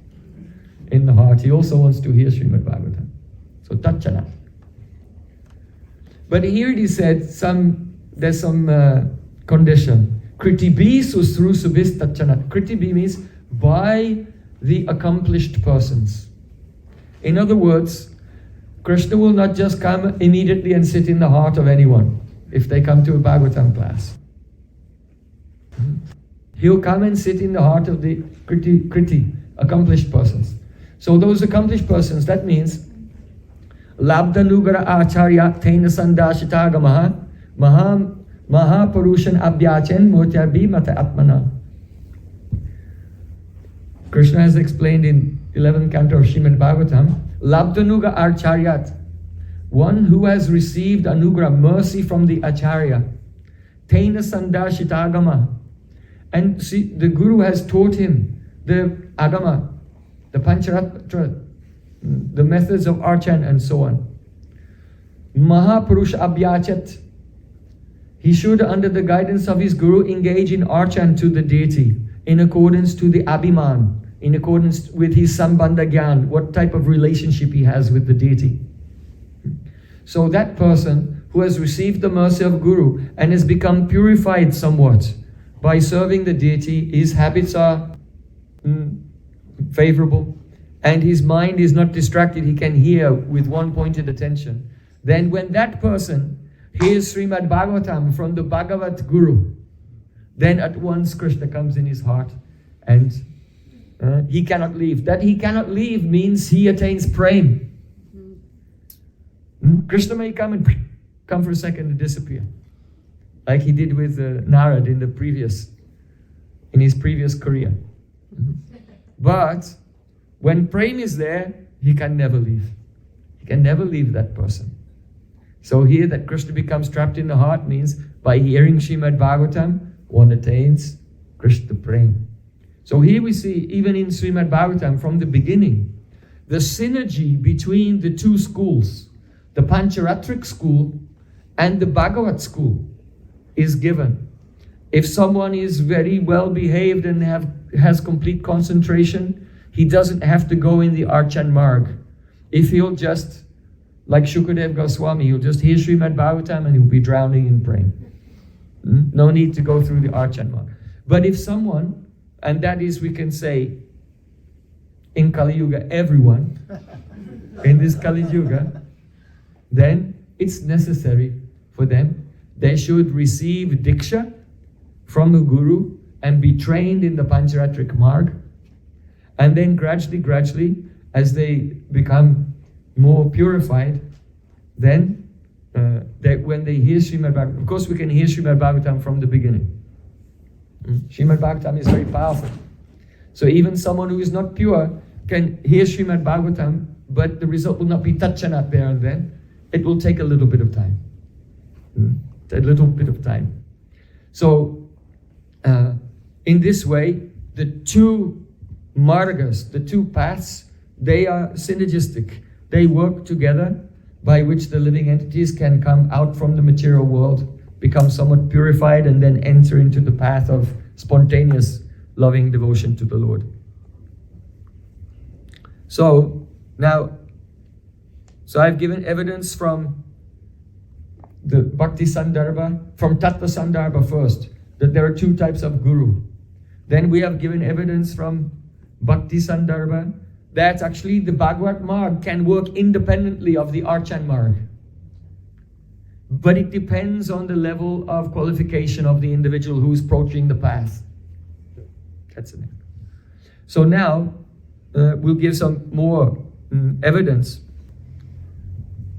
in the heart. He also wants to hear Srimad Bhagavatam. So Tachanat. But here it is said, there's some condition. Kritibi susrusubis tachanat. Kritibi means by the accomplished persons. In other words, Krishna will not just come immediately and sit in the heart of anyone if they come to a Bhagavatam class. He'll come and sit in the heart of the kriti, accomplished persons. So those accomplished persons, that means Labdhanugara Acharya Tena Sandashitagamaha Mahapurushan Abhyachen Motyabi Mata Atmana. Krishna has explained in 11th canto of Srimad Bhagavatam, Labdhanuga Acharyat, one who has received anugrah, mercy from the Acharya, Tena Sandashitagama, and see, the Guru has taught him the Agama, the Pancharatra, the methods of Archan and so on. Mahapurusha Abhyachat, he should, under the guidance of his Guru, engage in Archan to the deity in accordance to the Abhiman, in accordance with his Sambandha Gyan, what type of relationship he has with the deity. So that person who has received the mercy of Guru and has become purified somewhat by serving the deity, his habits are favorable, and his mind is not distracted, he can hear with one pointed attention. Then when that person hears Srimad Bhagavatam from the Bhagavat Guru, then at once Krishna comes in his heart and he cannot leave. That he cannot leave means he attains Prem. Krishna may come for a second and disappear, like he did with Narad in the previous in his previous career. But when Prem is there, he can never leave. He can never leave that person. So here that Krishna becomes trapped in the heart means by hearing Srimad Bhagavatam, one attains Krishna Prem. So here we see, even in Srimad Bhagavatam from the beginning, the synergy between the two schools, the Pancharatric school and the Bhagavat school, is given. If someone is very well behaved and has complete concentration, he doesn't have to go in the Archan Marg. If he'll just, like Shukadev Goswami, he'll just hear Srimad Bhagavatam and he'll be drowning in Prem. No need to go through the Archan Marg. But if someone, and that is, we can say, in Kali Yuga, everyone, in this Kali Yuga, then it's necessary for them. They should receive Diksha from the Guru and be trained in the Pancharatric Marg. And then gradually, as they become more purified, then when they hear Srimad Bhagavatam, of course we can hear Srimad Bhagavatam from the beginning. Srimad Bhagavatam is very powerful. So even someone who is not pure can hear Srimad Bhagavatam, but the result will not be Tatchanat there and then. It will take a little bit of time. A little bit of time. So in this way, the two margas, the two paths, they are synergistic. They work together, by which the living entities can come out from the material world, become somewhat purified, and then enter into the path of spontaneous loving devotion to the Lord. So I've given evidence from the Bhakti Sandarbha, from Tattva Sandarbha first, that there are two types of Guru. Then we have given evidence from Bhakti Sandarbha that actually the Bhagavat Marg can work independently of the Archan Marg. But it depends on the level of qualification of the individual who's approaching the path. That's it. So now we'll give some more evidence.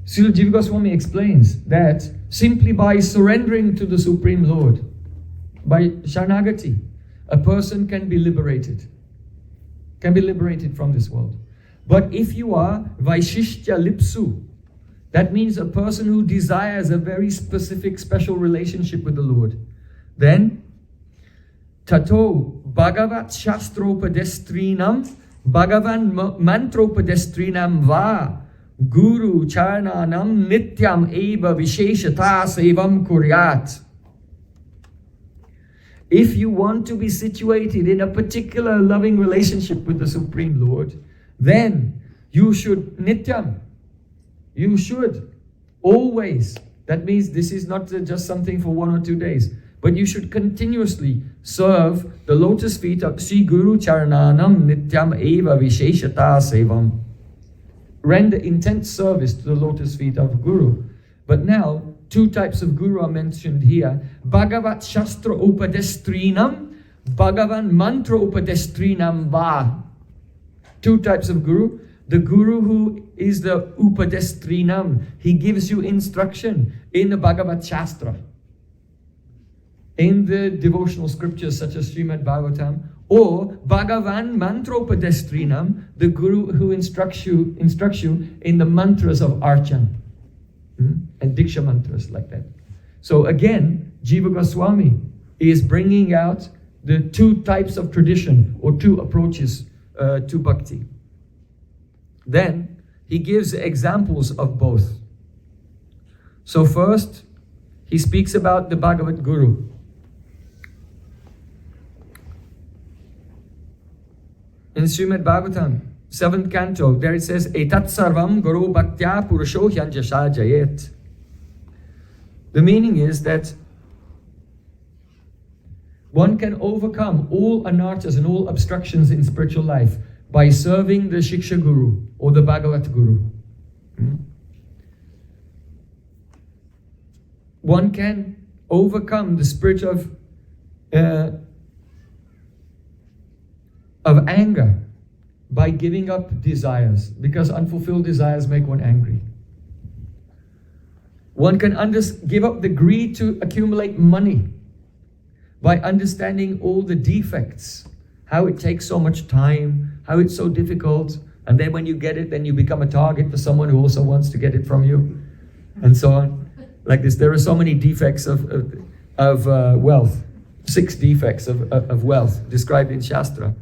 Srila Jiva Goswami explains that simply by surrendering to the Supreme Lord, by Sharanagati, a person can be liberated from this world. But if you are Vaishishya Lipsu, that means a person who desires a very specific, special relationship with the Lord, then Tato Bhagavat Shastropodestrinam Bhagavan Mantropodestrinam Va Guru Charananam Nityam Eva Visheshata Sevam Kuryat. If you want to be situated in a particular loving relationship with the Supreme Lord, then you should Nityam. You should always. That means this is not just something for 1 or 2 days, but you should continuously serve the lotus feet of Sri Guru Charananam Nityam Eva Visheshata Sevam. Render intense service to the lotus feet of Guru. But now, two types of Guru are mentioned here. Bhagavat Shastra Upadestrinam, Bhagavan Mantra Upadestrinam Va. Two types of Guru. The Guru who is the Upadestrinam, he gives you instruction in the Bhagavat Shastra, in the devotional scriptures such as Srimad Bhagavatam, or Bhagavan Mantropadestrinam, the Guru who instructs you in the mantras of Archan and Diksha mantras like that. So again, Jiva Goswami is bringing out the two types of tradition or two approaches to bhakti. Then he gives examples of both. So first, he speaks about the Bhagavat Guru. In Srimad Bhagavatam, 7th canto, there it says, Etat sarvam guru bhaktya purusho hyanjasha jayet. The meaning is that one can overcome all anarthas and all obstructions in spiritual life by serving the Shiksha Guru or the Bhagavat Guru. One can overcome the spirit of anger by giving up desires, because unfulfilled desires make one angry. One can give up the greed to accumulate money by understanding all the defects, how it takes so much time, how it's so difficult, and then when you get it, then you become a target for someone who also wants to get it from you, and so on. Like this, there are so many defects of wealth, 6 defects of wealth described in Shastra.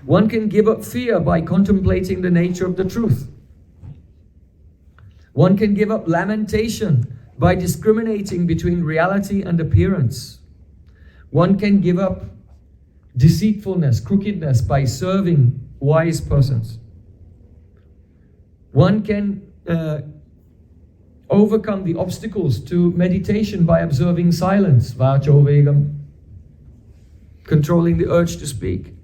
One can give up fear by contemplating the nature of the truth. One can give up lamentation by discriminating between reality and appearance. One can give up deceitfulness, crookedness by serving wise persons. One can overcome the obstacles to meditation by observing silence, vacho vegam, controlling the urge to speak.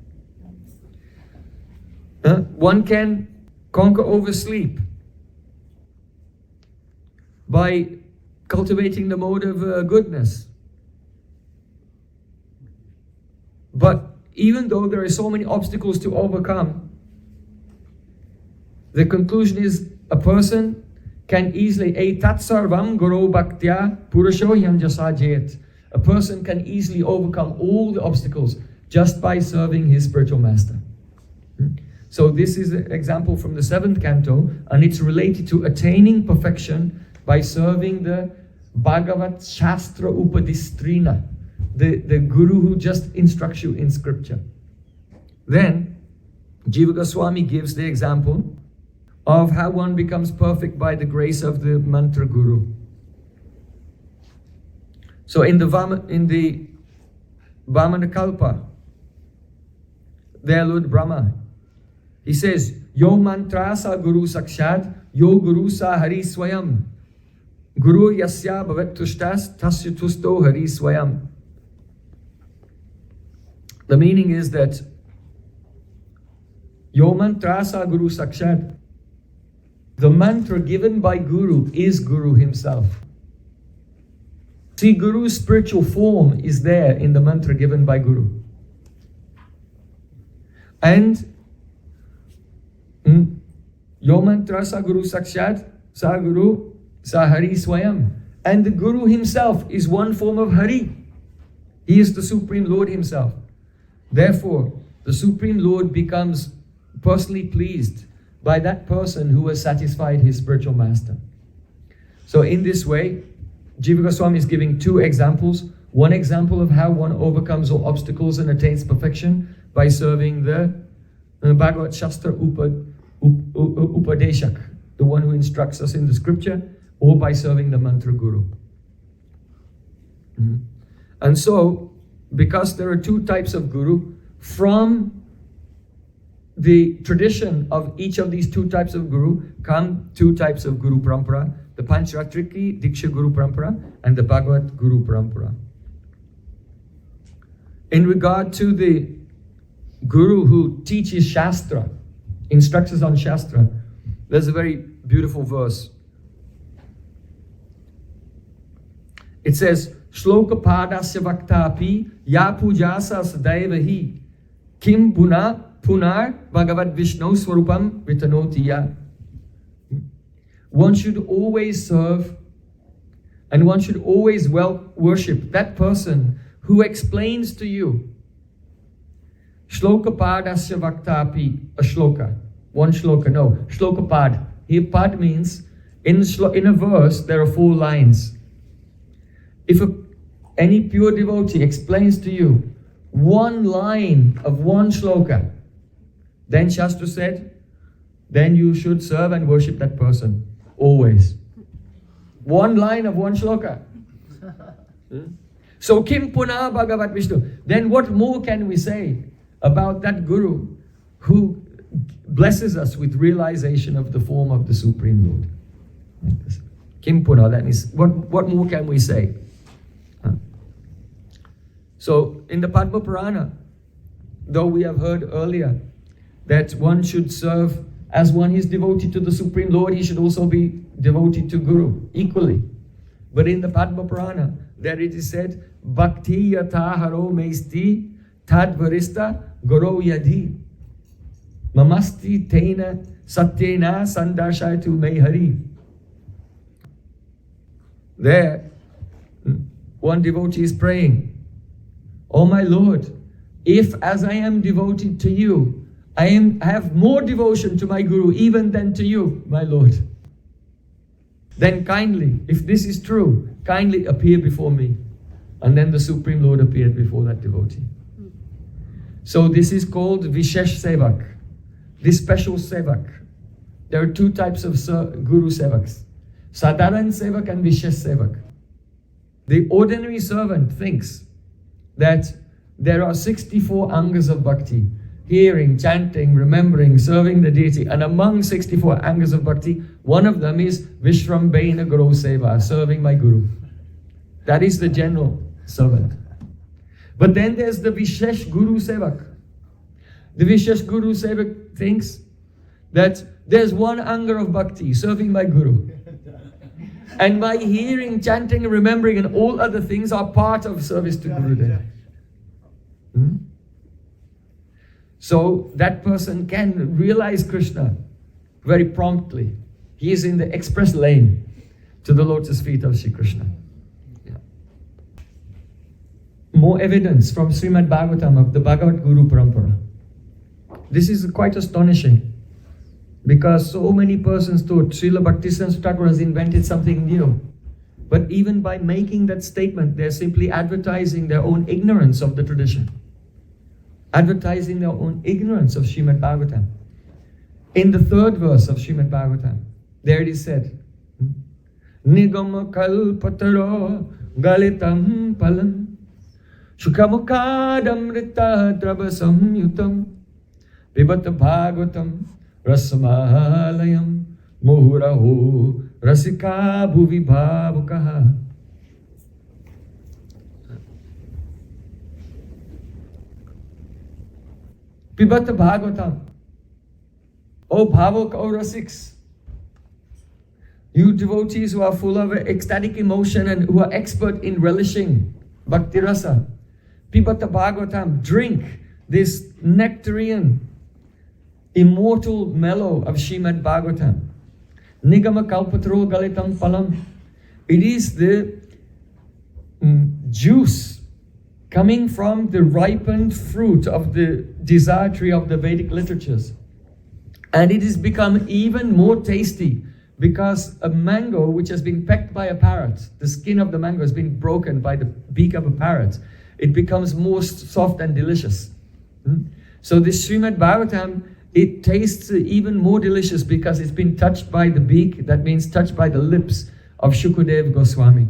One can conquer oversleep by cultivating the mode of goodness. But even though there are so many obstacles to overcome, the conclusion is a person can easily, etat sarvam guru bhaktya purushohyam jasajet. A person can easily overcome all the obstacles just by serving his spiritual master. So this is an example from the 7th canto, and it's related to attaining perfection by serving the Bhagavat Shastra Upadistrina, the guru who just instructs you in scripture. Then Jiva Goswami gives the example of how one becomes perfect by the grace of the mantra guru. So in the Vamana Kalpa, there Lord Brahma, he says, Yo mantra sa guru sakshad, yo guru sa hari swayam. Guru yasya bhavat tushtas, tasya tusto hari swayam. The meaning is that Yo mantra sa guru sakshad. The mantra given by Guru is Guru himself. See, Guru's spiritual form is there in the mantra given by Guru. And Yo mantra sa guru sakshat, sa guru sa hari swayam. And the Guru himself is one form of Hari. He is the Supreme Lord himself. Therefore, the Supreme Lord becomes personally pleased by that person who has satisfied his spiritual master. So in this way, Jiva Goswami is giving 2 examples. One example of how one overcomes all obstacles and attains perfection by serving the Bhagavat Shastra Upadeshak, the one who instructs us in the scripture, or by serving the mantra guru. And so, because there are 2 types of guru, from the tradition of each of these 2 types of guru come 2 types of Guru Parampara, the Pancharatriki Diksha Guru Parampara and the Bhagavat Guru Parampara. In regard to the Guru who teaches Shastra, instructs us on Shastra, there's a very beautiful verse. It says, Shloka padasya vaktapi ya pujasa sadaivahi kim buna punar Bhagavat Vishnu Swarupam Vitanotiya. One should always serve and one should always worship that person who explains to you. Shloka padasya vaktapi, a shloka. One shloka, no, shloka pad. Here pad means, in a verse there are 4 lines. If any pure devotee explains to you 1 line of 1 shloka, then Shastra said, then you should serve and worship that person, always. 1 line of 1 shloka. So Kim Puna Bhagavat Vishnu. Then what more can we say about that Guru who blesses us with realization of the form of the Supreme Lord? Like this. Kim Puna, that is, what more can we say? So in the Padma Purana, though we have heard earlier that one should serve, as one is devoted to the Supreme Lord, he should also be devoted to Guru equally. But in the Padma Purana, there it is said, Bhakti yatha haro meisti tadvarista goro yadhi mamasti tena satyena sandarshayatu me hari. There, one devotee is praying, Oh my Lord, if as I am devoted to you, I have more devotion to my Guru even than to you, my Lord, then kindly, if this is true, kindly appear before me. And then the Supreme Lord appeared before that devotee. So this is called Vishesh Sevak, this special Sevak. There are two types of Guru Sevaks, Sadharan Sevak and Vishesh Sevak. The ordinary servant thinks that there are 64 angas of bhakti, hearing, chanting, remembering, serving the deity. And among 64 angas of bhakti, one of them is Vishrambena Guru Seva, serving my Guru. That is the general servant. But then there's the Vishesh Guru Sevak. The Vishesh Guru Sevak thinks that there's one anga of bhakti, serving my Guru. And my hearing, chanting, remembering, and all other things are part of service to Gurudev. So that person can realize Krishna very promptly. He is in the express lane to the lotus feet of Sri Krishna. Yeah. More evidence from Srimad Bhagavatam of the Bhagavat Guru Parampara. This is quite astonishing, because so many persons thought Srila Bhaktisiddhanta Thakur has invented something new. But even by making that statement, they're simply advertising their own ignorance of the tradition. Advertising their own ignorance of Srimad Bhagavatam. In the third verse of Srimad Bhagavatam, there it is said, Nigama kalpataro galitam palam Shukamukadamrita drabasam yutam Pibata Bhagavatam Rasamalayam Mohuraho Rasika Bhuvi Bhavukaha. Pibata Bhagavatam. O Bhavuk, O Rasiks, you devotees who are full of ecstatic emotion and who are expert in relishing Bhakti Rasa, Pibata Bhagavatam, drink this nectarian, immortal mellow of Srimad Bhagavatam. Nigama kalpatro galitam palam. It is the juice coming from the ripened fruit of the desire tree of the Vedic literatures. And it has become even more tasty because a mango which has been pecked by a parrot, the skin of the mango has been broken by the beak of a parrot, it becomes more soft and delicious. So this Srimad Bhagavatam, it tastes even more delicious because it's been touched by the beak, that means touched by the lips of Shukadev Goswami,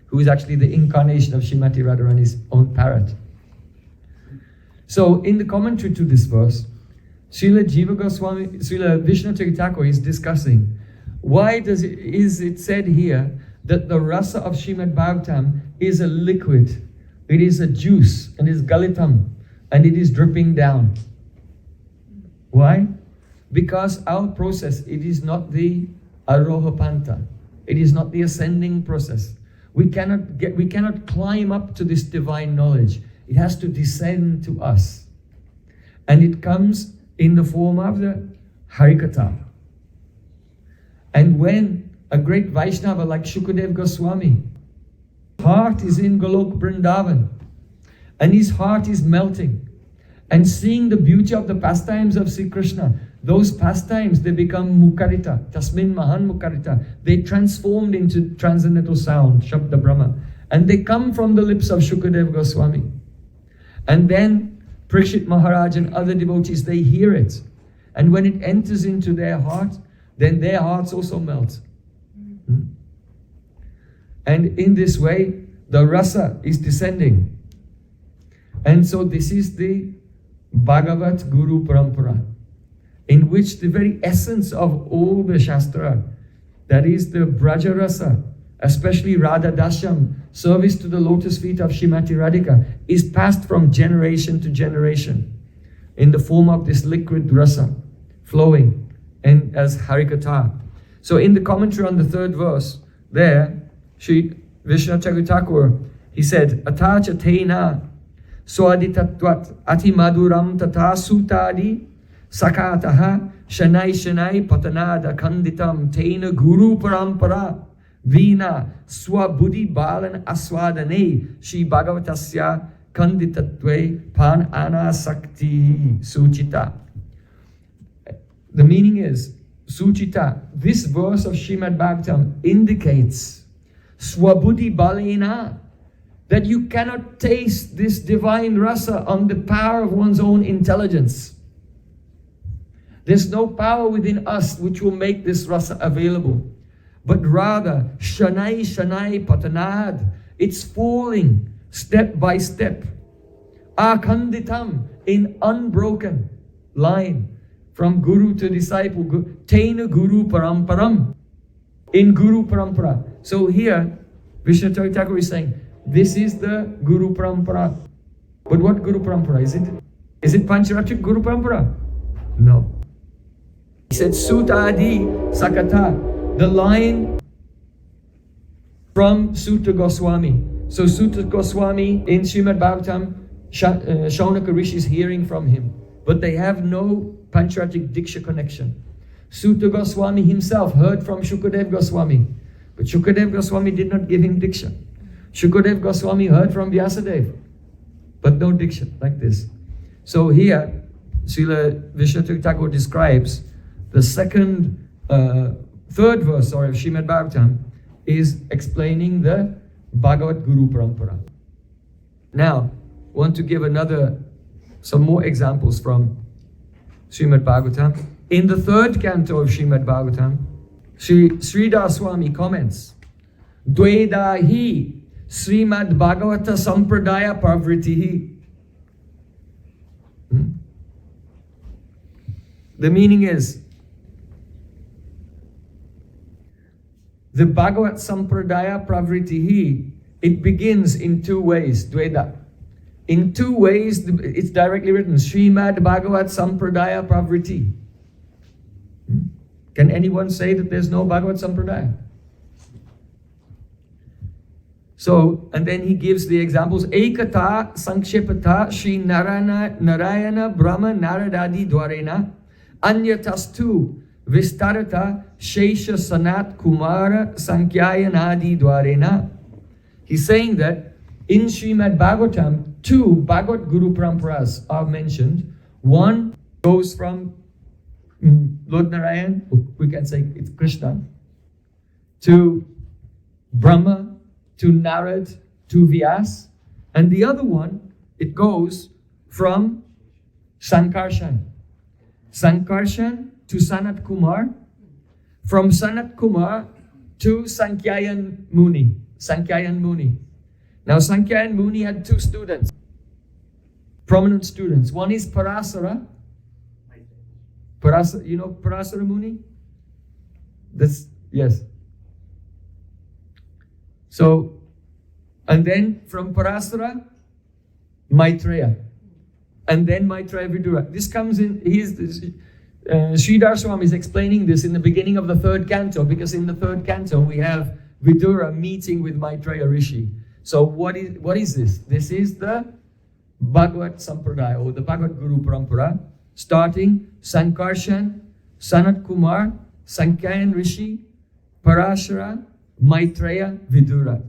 who is actually the incarnation of Srimati Radharani's own parrot. So in the commentary to this verse, Srila Jiva Goswami, Srila Vishnu Thakur is discussing why is it said here that the rasa of Srimad Bhagavatam is a liquid, it is a juice, and is galitam, and it is dripping down. Why? Because our process, it is not the aroha panta, it is not the ascending process. We cannot climb up to this divine knowledge. It has to descend to us. And it comes in the form of the Harikatha. And when a great Vaishnava like Shukadev Goswami, heart is in Golok Vrindavan, and his heart is melting, and seeing the beauty of the pastimes of Sri Krishna, those pastimes, they become mukarita, tasmin mahan mukarita. They transformed into transcendental sound, Shabda Brahma. And they come from the lips of Shukadev Goswami. And then Parikshit Maharaj and other devotees, they hear it. And when it enters into their heart, then their hearts also melt. And in this way, the rasa is descending. And so this is the Bhagavat Guru Parampara, in which the very essence of all the Shastra, that is the Braja Rasa, especially Radha Dasham, service to the lotus feet of Srimati Radhika, is passed from generation to generation in the form of this liquid rasa flowing and as Harikatha. So in the commentary on the third verse, there, Sri Vishnu Thakur, he said, Atacha Tena Swaditattvat Ati Maduram Tata Sutadi Sakataha Shanai Shanai Patanada Kanditam Tena Guru Parampara Vina Swabuddhi Balan Aswadane Shri Bhagavatasya kanditatve pan anasakti suchita. The meaning is, suchita, this verse of Srimad Bhagavatam indicates swabuddhi balena, that you cannot taste this divine rasa on the power of one's own intelligence. There's no power within us which will make this rasa available, but rather shanai shanai patanad, it's falling step by step, akhanditam, in unbroken line, from guru to disciple, tena guru paramparam, in guru parampara. So here Vishnu Thakur is saying, this is the guru parampara. But what guru parampara is it? Is it Pancharatric guru parampara? No. He said Sutadi Sakata, the line from Sutta Goswami. So Sutta Goswami in Srimad Bhagavatam, Shaunaka Rishi is hearing from him, but they have no Pancharatric Diksha connection. Sutta Goswami himself heard from Shukadev Goswami, but Shukadev Goswami did not give him Diksha. Shukadev Goswami heard from Vyasadeva, but no Diksha, like this. So here, Srila Vishnu Thakur describes the third verse of Srimad Bhagavatam is explaining the Bhagavat Guru Parampara. Now, I want to give some more examples from Srimad Bhagavatam. In the third canto of Srimad Bhagavatam, Sridhar Swami comments, Dvedahi Srimad Bhagavata Sampradaya Pravritihi. The meaning is, the Bhagavat Sampradaya Pravritihi, it begins in two ways, Dveda. In two ways, it's directly written, Srimad Bhagavat Sampradaya Pravriti. Can anyone say that there's no Bhagavat Sampradaya? So, and then he gives the examples, Ekata Sankshepata Shri Narayana Brahma Naradadi Dwarena Anyatastu Vistarata Shesha Sanat Kumara Sankyayanadi Dwarena. He's saying that in Srimad Bhagavatam, two Bhagavat Guru Paramparas are mentioned. One goes from Lord Narayan, we can say it's Krishna, to Brahma, to Narad, to Vyas. And the other one, it goes from Sankarshan to Sanat Kumar, from Sanat Kumar to Sankyayan Muni. Now Sankyayan Muni had two students, prominent students. One is Parasara. You know Parasara Muni? Yes. So, and then from Parasara, Maitreya. And then Maitreya Vidura. This comes in, Sridhar Swami is explaining this in the beginning of the third canto, because in the third canto we have Vidura meeting with Maitreya Rishi. So what is this? This is the Bhagavat Sampradaya, or the Bhagavat Guru Parampara, starting Sankarshan, Sanat Kumar, Sankyayan Rishi, Parashara, Maitreya, Vidura.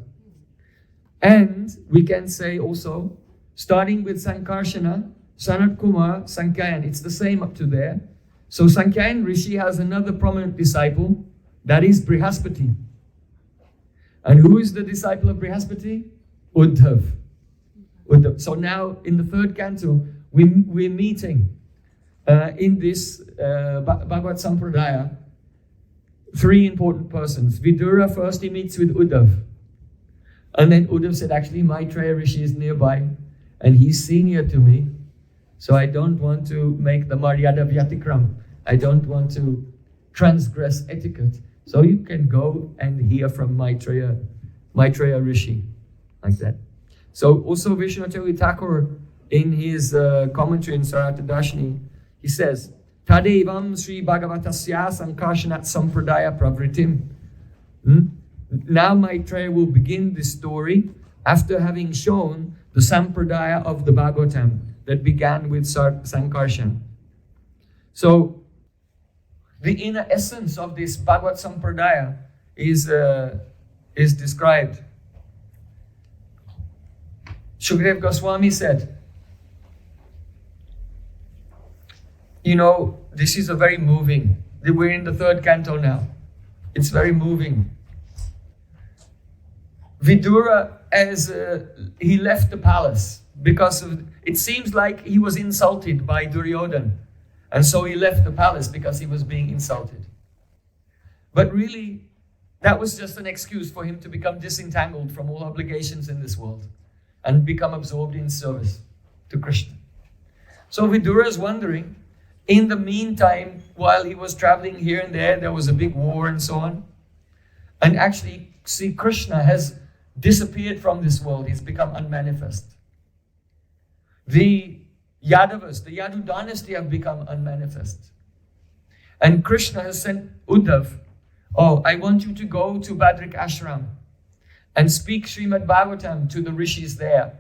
And we can say also, starting with Sankarshana, Sanat Kumar, Sankyayan, it's the same up to there. So Sankyayan Rishi has another prominent disciple, that is Brihaspati. And who is the disciple of Brihaspati? Uddhav. So now in the third canto, we're meeting in this Bhagavat Sampradaya, three important persons. Vidura first, he meets with Uddhav. And then Uddhav said, actually Maitreya Rishi is nearby and he's senior to me. So I don't want to make the Maryada Vyatikram. I don't want to transgress etiquette. So you can go and hear from Maitreya Rishi, like that. So also Vishnu Thakur, in his commentary in Sarata Darshini, he says, Tadevam Sri Bhagavatasya Sankarshanat Sampradaya Pravritim. Now Maitreya will begin this story after having shown the Sampradaya of the Bhagavatam that began with Sankarshan. So the inner essence of this Bhagavat Sampradaya is described Shukdev Goswami said, this is a very moving. We're in the 3rd canto now. It's very moving. Vidura, as he left the palace because it seems like he was insulted by Duryodhana, and so he left the palace because he was being insulted. But really, that was just an excuse for him to become disentangled from all obligations in this world and become absorbed in service to Krishna. So Vidura is wondering, in the meantime, while he was traveling here and there was a big war and so on. And actually, see, Krishna has disappeared from this world. He's become unmanifest. The Yadavas, the Yadu dynasty have become unmanifest. And Krishna has sent Uddhav, I want you to go to Badrik Ashram and speak Srimad Bhagavatam to the rishis there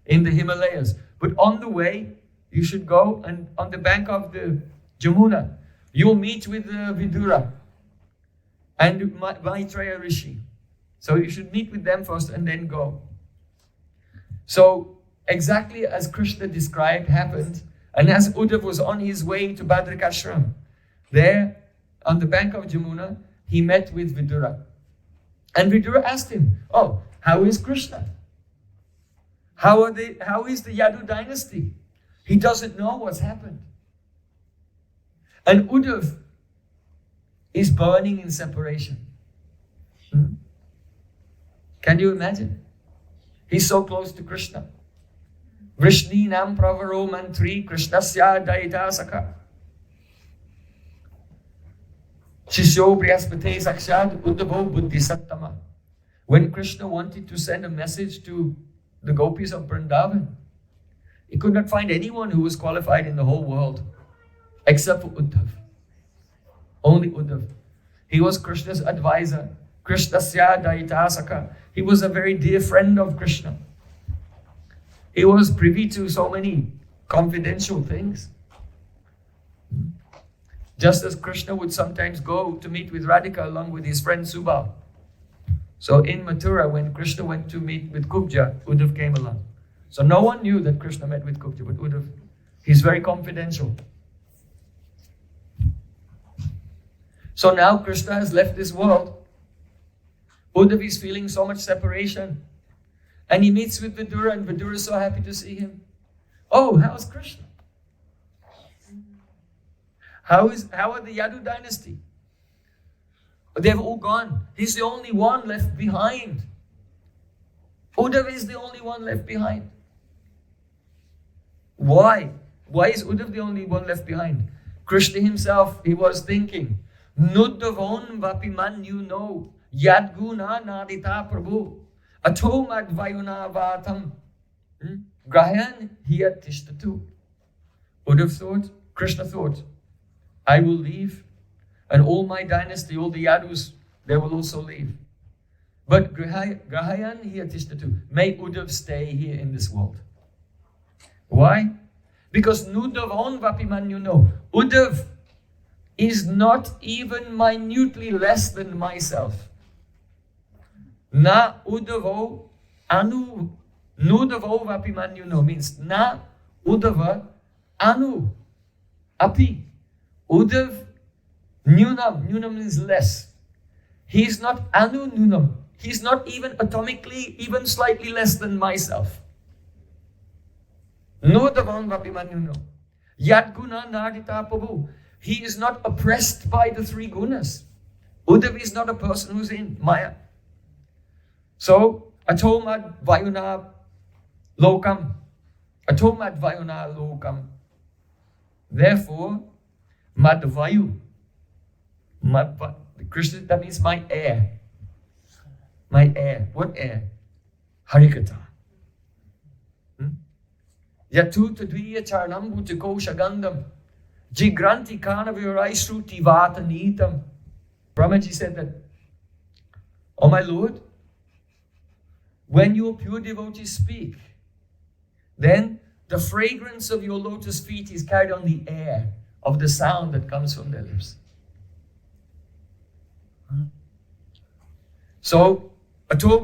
in the Himalayas. But on the way, you should go and on the bank of the Jamuna, you'll meet with Vidura and Maitreya Rishi. So you should meet with them first and then go. So exactly as Krishna described happened, and as Uddhav was on his way to Badrik Ashram, there on the bank of Jamuna, he met with Vidura. And Vidura asked him, how is Krishna? How is the Yadu dynasty? He doesn't know what's happened. And Uddhav is burning in separation. Can you imagine? He's so close to Krishna. Vrishni nam pravaro mantri Krishnasya daita sakha. Shishyo brihaspate sakshad uddhavo buddhi sattama. When Krishna wanted to send a message to the gopis of Vrindavan, he could not find anyone who was qualified in the whole world except for Uddhav. Only Uddhav. He was Krishna's advisor. Krishnasya daita sakha. He was a very dear friend of Krishna. He was privy to so many confidential things. Just as Krishna would sometimes go to meet with Radhika along with his friend Subal. So in Mathura, when Krishna went to meet with Kubja, Uddhav came along. So no one knew that Krishna met with Kubja, but Uddhav, he's very confidential. So now Krishna has left this world. Uddhav is feeling so much separation. And he meets with Vidura, and Vidura is so happy to see him. How's Krishna? How are the Yadu dynasty? They've all gone. He's the only one left behind. Uddhav is the only one left behind. Why? Why is Uddhav the only one left behind? Krishna himself, he was thinking, Nuddhavon vapiman yadguna nadita prabhu atomad vayuna vatam grahan hiyat tishtatu. Uddhav thought, Krishna thought, I will leave, and all my dynasty, all the Yadus, they will also leave. But grahayan hiyat tishtatu. May Uddhav stay here in this world. Why? Because Nuddhavon vapiman Uddhav is not even minutely less than myself. Na Uddhavo anu Nuddhavo vapiman means na Uddhava anu api. Uddhav Nunam means less. He's not anu nunam. He's not even atomically, even slightly less than myself. Nudavam vapimanyu. Yadguna nadita pabu. He is not oppressed by the 3 gunas. Uddhav is not a person who's in Maya. So, atomad vayuna lokam. Atomad vayuna lokam. Therefore, madvayu. Krishna, that means my air. My air. What air? Harikata. Yatu tadviya charnam bhutiko shagandam. Jigranti kana virayasruti vata nitam. Brahmaji said that, oh my Lord, when your pure devotees speak, then the fragrance of your lotus feet is carried on the air of the sound that comes from their lips. So, ato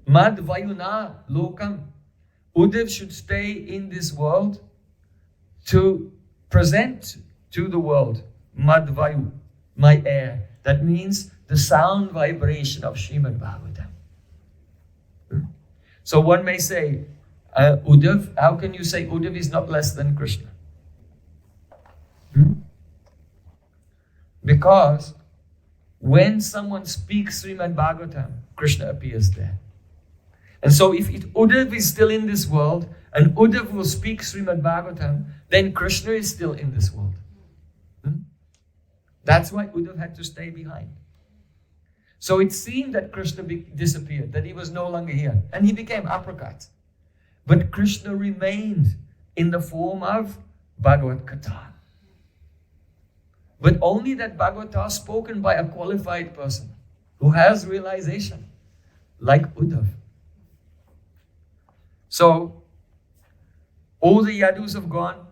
mad vayuna lokam. Uddhav should stay in this world to present to the world Madvayu, my air. That means the sound vibration of Srimad Bhagavatam. So one may say, Uddhav, how can you say Uddhav is not less than Krishna? Because when someone speaks Srimad Bhagavatam, Krishna appears there. And so if Uddhav is still in this world, and Uddhav will speak Srimad Bhagavatam, then Krishna is still in this world. That's why Uddhav had to stay behind. So it seemed that Krishna disappeared, that he was no longer here, and he became Aprakat. But Krishna remained in the form of Bhagavad Katha. But only that Bhagavata spoken by a qualified person who has realization, like Uddhav. So, all the Yadus have gone,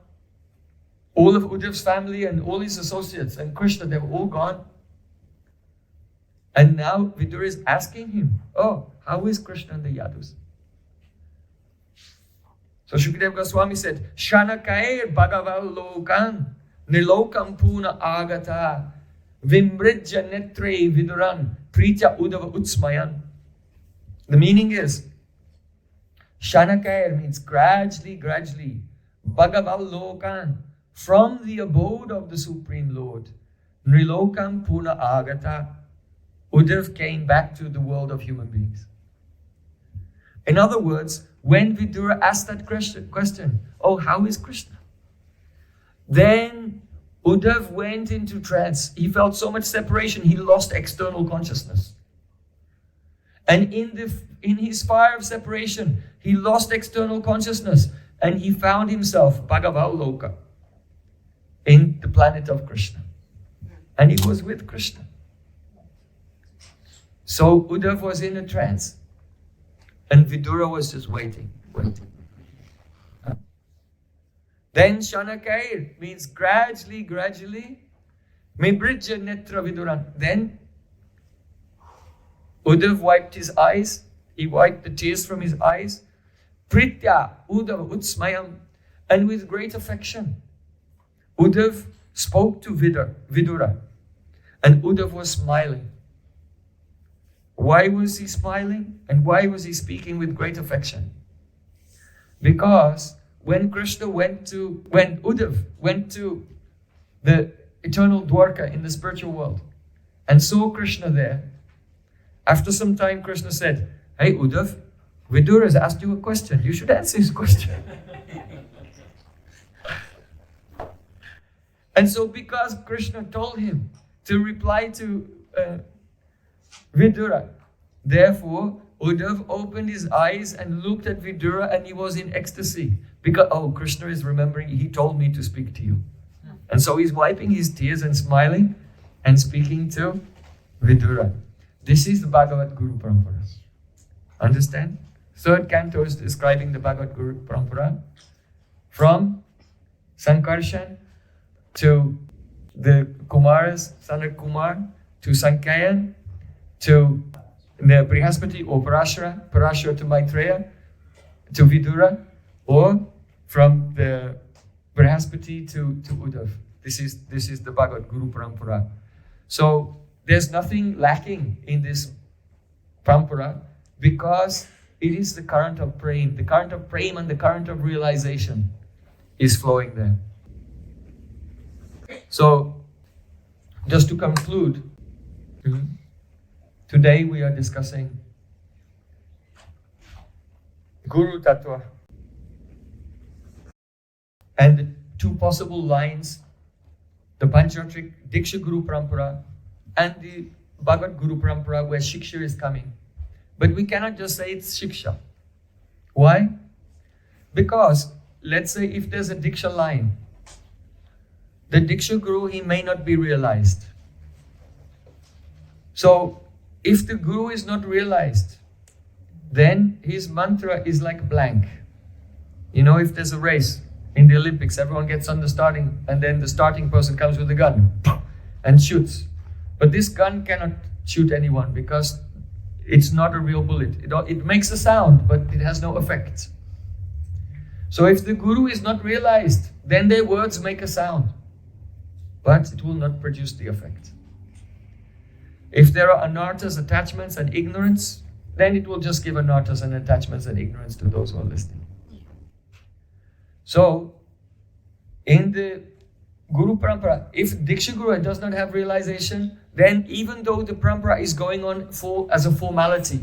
all of Uddhav's family and all his associates and Krishna, they've all gone. And now Vidura is asking him, oh, how is Krishna and the Yadus? So Shukadeva Goswami said, Shanakair Bhagaval Lokan Nilokam Puna Agata Vimridja Netre Viduran Pritya Uddhava Utsmayan. The meaning is, Shanakair means gradually, Bhagaval Lokan, from the abode of the Supreme Lord, Nilokam Puna Agata, Uddhav came back to the world of human beings. In other words, when Vidura asked that question, oh, how is Krishna? Then Uddhav went into trance. He felt so much separation, he lost external consciousness. And in his fire of separation, he lost external consciousness and he found himself, Bhagavaloka, in the planet of Krishna. And he was with Krishna. So Uddhav was in a trance. And Vidura was just waiting. Then Shanakair means gradually, Mibridja Netra Viduran. Then Uddhav wiped his eyes. He wiped the tears from his eyes. Pritya Uddhava Utsmayam. And with great affection, Uddhav spoke to Vidura. And Uddhav was smiling. Why was he smiling? And why was he speaking with great affection? Because when Uddhav went to the eternal Dwarka in the spiritual world and saw Krishna there, after some time Krishna said, hey Uddhav, Vidura has asked you a question. You should answer his question. And so because Krishna told him to reply to Vidura, therefore Uddhav opened his eyes and looked at Vidura and he was in ecstasy. Because, oh, Krishna is remembering, he told me to speak to you. And so he's wiping his tears and smiling and speaking to Vidura. This is the Bhagavat Guru Parampara. Understand? Third canto is describing the Bhagavat Guru Parampara. From Sankarshan to the Kumaras, Sanat Kumar, to Sankayan, to the Brihaspati or Parashara to Maitreya, to Vidura, or from the Brihaspati to Uddhav. This is the Bhagavat Guru Parampara. So there's nothing lacking in this Parampara because it is the current of Prem. The current of Prem and the current of realization is flowing there. So, just to conclude, today we are discussing Guru-tattva and the two possible lines, the Pancharatrik Diksha Guru Parampara and the Bhagavat Guru Parampara where Shiksha is coming. But we cannot just say it's Shiksha. Why? Because, let's say if there's a Diksha line, the Diksha Guru, he may not be realized. So, if the Guru is not realized, then his mantra is like blank. You know, if there's a race in the Olympics, everyone gets on the starting, and then the starting person comes with a gun and shoots. But this gun cannot shoot anyone because it's not a real bullet. It makes a sound, but it has no effect. So if the Guru is not realized, then their words make a sound, but it will not produce the effect. If there are anarthas, attachments and ignorance, then it will just give anarthas and attachments and ignorance to those who are listening. So, in the Guru Parampara, if Diksha Guru does not have realization, then even though the Parampara is going on as a formality,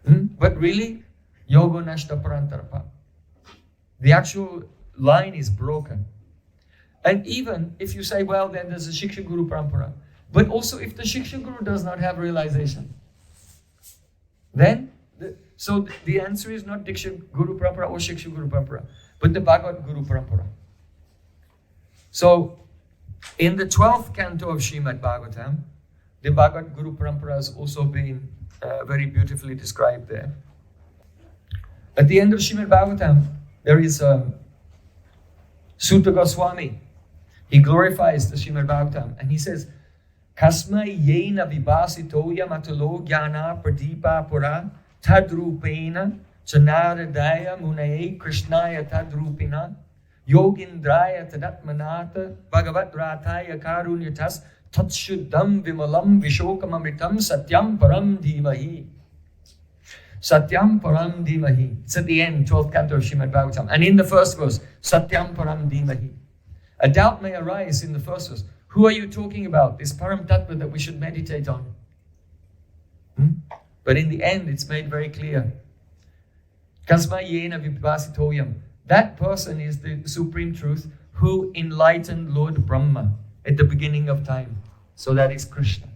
but really, Yoga Nashta Parantarapa, the actual line is broken. And even if you say, well, then there's a Shiksha Guru Parampara, but also if the Shiksha Guru does not have realization, then, so the answer is not Diksha Guru Parampara or Shiksha Guru Parampara, but the Bhagavat Guru Parampara. So, in the 12th canto of Srimad Bhagavatam, the Bhagavat Guru Parampara has also been very beautifully described there. At the end of Srimad Bhagavatam, there is Sutta Goswami. He glorifies the Srimad Bhagavatam and he says, Kasmai yena vibhasitoya matalo jnana pradipa pura tadrupena chanaradaya munaye krishnaya tadrupina yogindraya tadatmanata bhagavat rataya karunyatas tatshuddham vimalam vishokamamritam satyam param dhimahi. Satyam param dhimahi. It's at the end, 12th canto of Srimad Bhagavatam. And in the first verse, Satyam param dhimahi. A doubt may arise in the first verse. Who are you talking about? This param tattva that we should meditate on. But in the end, it's made very clear. Kasma yena vibhasitoyam. That person is the supreme truth who enlightened Lord Brahma at the beginning of time. So that is Krishna.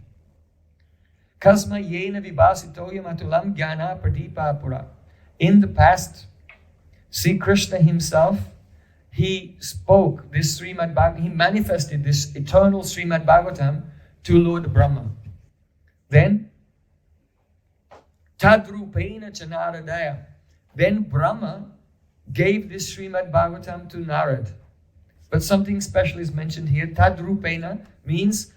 Kasma yena vibhasitoyam atulam jnana pradipa pura. In the past, see Krishna himself, he spoke this Srimad Bhagavatam, he manifested this eternal Srimad Bhagavatam to Lord Brahma. Then, Tadrupena Chanaradaya. Then Brahma gave this Srimad Bhagavatam to Narad. But something special is mentioned here. Tadrupena means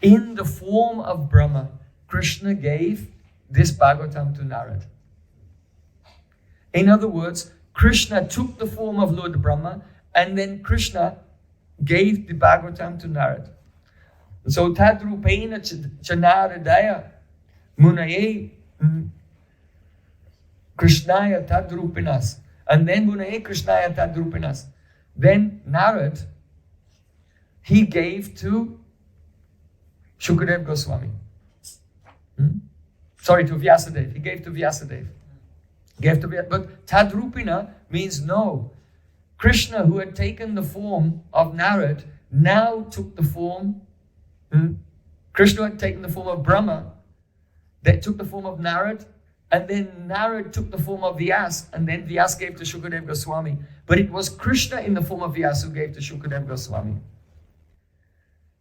in the form of Brahma, Krishna gave this Bhagavatam to Narad. In other words, Krishna took the form of Lord Brahma and then Krishna gave the Bhagavatam to Narad. So Tadrupena Chanaradaya Munaye Krishnaya Tadrupinas. And then Munaye Krishnaya Tadrupinas. Then Narad, he gave to Shukadev Goswami. Sorry, to Vyasadeva. He gave to Vyasadeva. But Tadrupina means no. Krishna, who had taken the form of Narad, now took the form. Krishna had taken the form of Brahma, that took the form of Narad, and then Narad took the form of Vyas, and then Vyas gave to Shukadev Goswami. But it was Krishna in the form of Vyas who gave to Shukadev Goswami.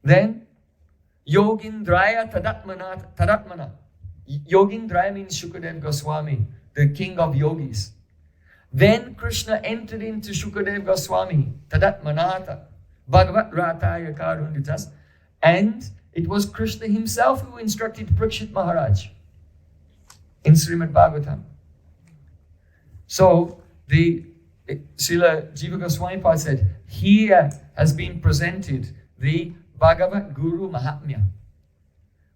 Then Yogindraya Tadatmana. Yogindraya means Shukadev Goswami, the king of yogis. Then Krishna entered into Shukadev Goswami, Tadatmanata, Bhagavat Rataya Karunditas, and it was Krishna himself who instructed Parikshit Maharaj in Srimad Bhagavatam. So the Srila Jiva Goswami Pad said, here has been presented the Bhagavat Guru Mahatmya.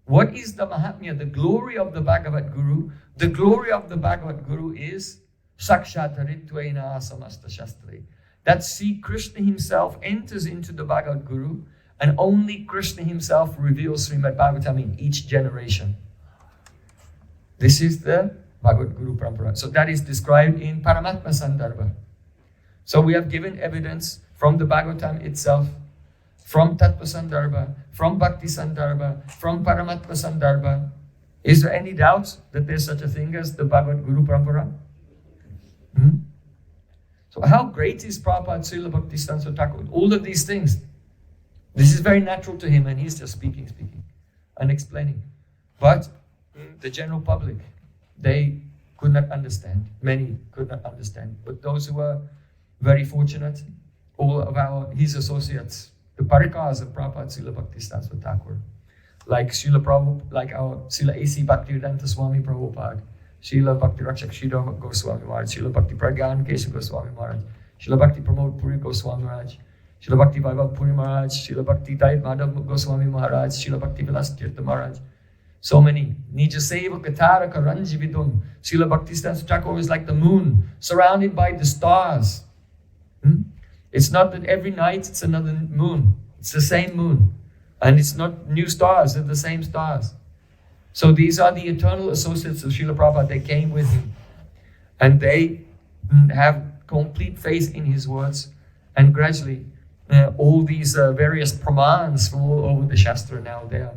What is the Mahatmya? The glory of the Bhagavat Guru. The glory of the Bhagavat Guru is Sakshataritvaina Samasta Shastri. That see Krishna himself enters into the Bhagavat Guru and only Krishna himself reveals Srimad Bhagavatam in each generation. This is the Bhagavat Guru Parampara. So that is described in Paramatma Sandarbha. So we have given evidence from the Bhagavatam itself, from Tattva Sandarbha, from Bhakti Sandarbha, from Paramatma Sandarbha. Is there any doubt that there's such a thing as the Bhagavat Guru Parampara? So how great is Prabhupada, Srila Bhaktisiddhanta Thakur? All of these things. This is very natural to him and he's just speaking and explaining. But the general public, they could not understand. Many could not understand. But those who were very fortunate, all of his associates, the parikars of Prabhupada, Srila Bhaktisiddhanta Thakur, like Srila Prabhupada, like our Srila A.C. Bhaktivedanta Swami Prabhupada, Srila Bhakti Rakshak Sridhar Goswami Maharaj, Srila Bhakti Pragyan Kesha Goswami Maharaj, Srila Bhakti Pramod Puri Goswami Maharaj, Srila Bhakti Vaibhav Puri Maharaj, Srila Bhakti Dayat Madhav Goswami Maharaj, Srila Bhakti Vilas Tirtha Maharaj. So many. Nija Seva Katara Karanji Vidum. Srila Bhakti Thakur is like the moon, surrounded by the stars. It's not that every night it's another moon. It's the same moon. And it's not new stars, they're the same stars. So these are the eternal associates of Srila Prabhupada. They came with him. And they have complete faith in his words. And gradually, all these various pramans from all over the Shastra now, they are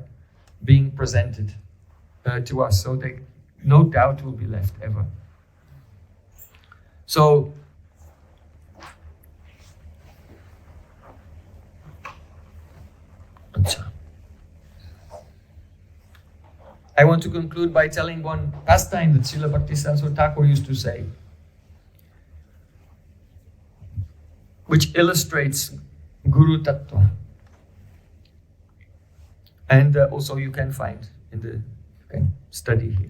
being presented to us. So they no doubt will be left ever. So, I want to conclude by telling one pastime that Srila Bhakti Thakur used to say, which illustrates Guru-tattva. And also you can find in the, you can study here.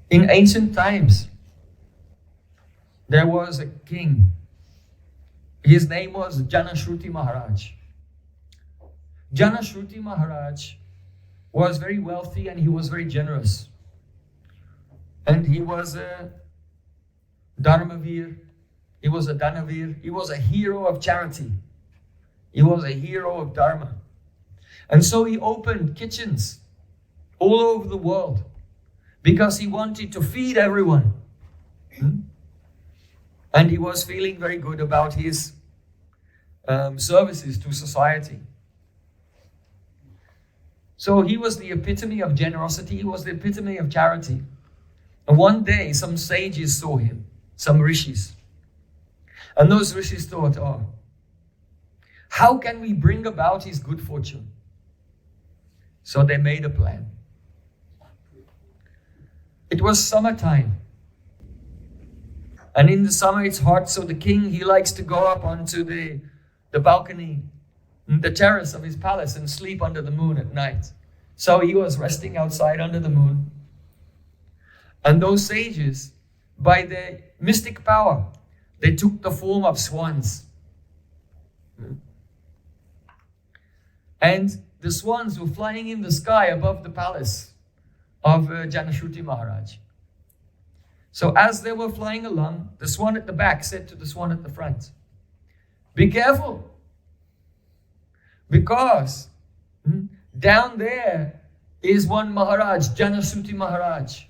In ancient times, there was a king. His name was Janasruti Maharaj. Janasruti Maharaj was very wealthy and he was very generous. And he was a Dharmavir, he was a Danavir, he was a hero of charity. He was a hero of Dharma. And so he opened kitchens all over the world because he wanted to feed everyone. And he was feeling very good about his services to society. So he was the epitome of generosity, he was the epitome of charity. And one day some sages saw him, some rishis. And those rishis thought, oh, how can we bring about his good fortune? So they made a plan. It was summertime. And in the summer it's hot, so the king, he likes to go up onto the balcony, the terrace of his palace and sleep under the moon at night. So he was resting outside under the moon. And those sages, by their mystic power, they took the form of swans. And the swans were flying in the sky above the palace of Janasruti Maharaj. So as they were flying along, the swan at the back said to the swan at the front, "Be careful, because down there is one Maharaj, Janasruti Maharaj.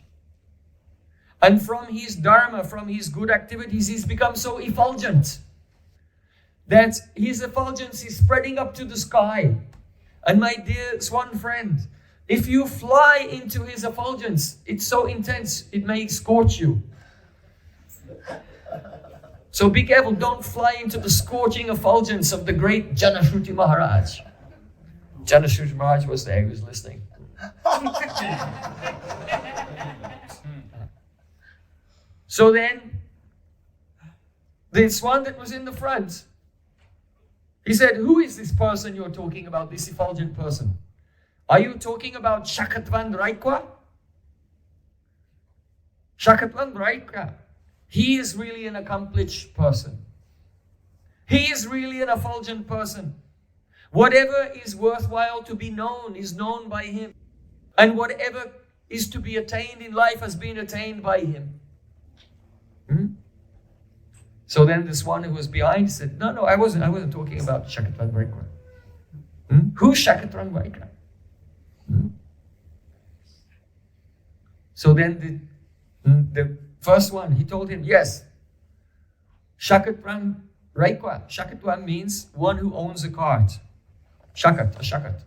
And from his dharma, from his good activities, he's become so effulgent that his effulgence is spreading up to the sky. And my dear swan friend, if you fly into his effulgence, it's so intense, it may scorch you. So be careful, don't fly into the scorching effulgence of the great Janasruti Maharaj." Janasruti Maharaj was there, he was listening. So then, the swan that was in the front, he said, "Who is this person you're talking about, this effulgent person? Are you talking about Shakatvan Raikwa?" Shakatvan Raikwa, he is really an accomplished person. He is really an effulgent person. Whatever is worthwhile to be known is known by him. And whatever is to be attained in life has been attained by him. So then this one who was behind said, no, I wasn't talking about Shakatvan Raikwa. Who's Shakatvan Raikwa? So then the first one, he told him, yes, Shakatvan Raikwa. Shakatvan means one who owns a cart. Shakat, a shakat.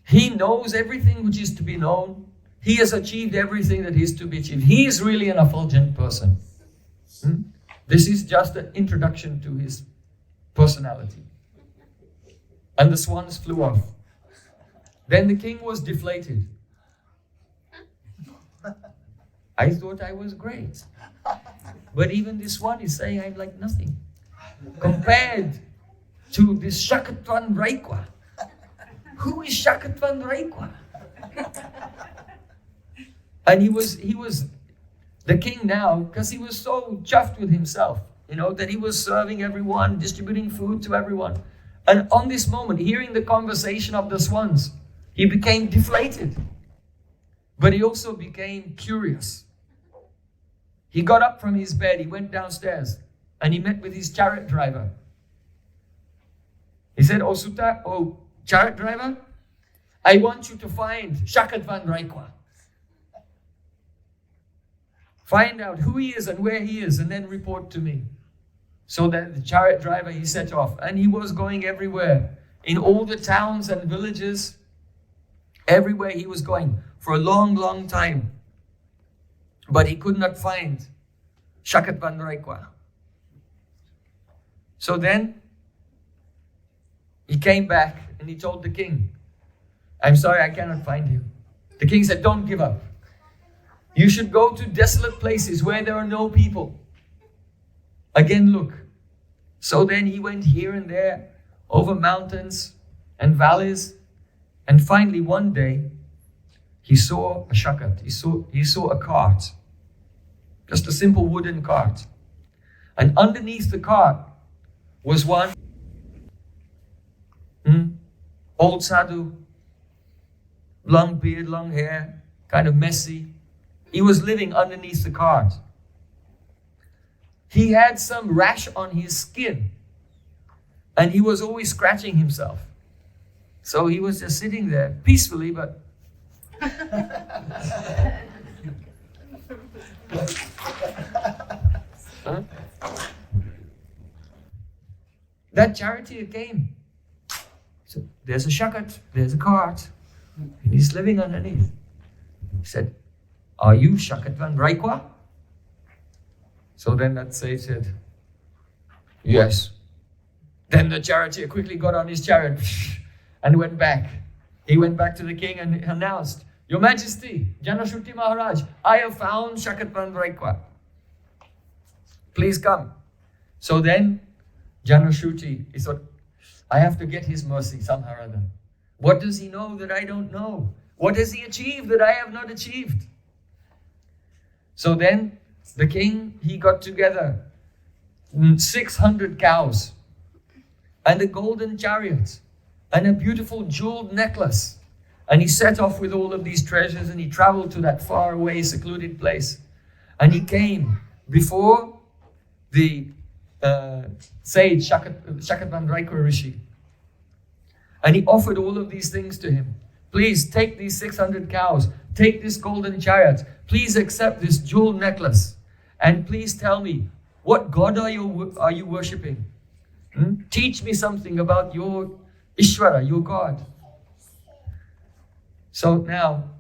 He knows everything which is to be known. He has achieved everything that is to be achieved. He is really an effulgent person. This is just an introduction to his personality. And the swans flew off. Then the king was deflated. I thought I was great. But even this one is saying I'm like nothing. Compared to this Shakatvan Raikwa. who is Shakatvan Raikwa? And he was the king now, because he was so chuffed with himself, that he was serving everyone, distributing food to everyone. And on this moment, hearing the conversation of the swans, he became deflated. But he also became curious. He got up from his bed, he went downstairs, and he met with his chariot driver. He said, "Oh, chariot driver, I want you to find Shakatvan Raikwa. Find out who he is and where he is, and then report to me." So that the chariot driver, he set off, and he was going everywhere, in all the towns and villages, everywhere he was going for a long, long time. But he could not find Shakatvan Raikwa. So then he came back and he told the king, "I'm sorry, I cannot find him." The king said, "Don't give up. You should go to desolate places where there are no people. Again, look." So then he went here and there, over mountains and valleys, and finally one day he saw a shakat. He saw a cart, just a simple wooden cart, and underneath the cart was one old sadhu, long beard, long hair, kind of messy. He was living underneath the cart. He had some rash on his skin, and he was always scratching himself. So he was just sitting there peacefully, but that charioteer came. So there's a shakat, there's a cart, and he's living underneath. He said, "Are you Shakatvan Raikwa?" So then that sage said, "Yes." Then the charioteer quickly got on his chariot and went back. He went back to the king and announced, "Your Majesty, Janasruti Maharaj, I have found Shakatvan Raikwa. Please come." So then Janasruti, he thought, I have to get his mercy somehow or other. What does he know that I don't know? What has he achieved that I have not achieved? So then the king, he got together 600 cows and a golden chariot and a beautiful jeweled necklace. And he set off with all of these treasures and he traveled to that far away secluded place. And he came before the sage Shakatvan Raikwa Rishi. And he offered all of these things to him. "Please take these 600 cows, take this golden chariot, please accept this jeweled necklace, and please tell me, what God are you worshipping? Teach me something about your Ishvara, your God." So now,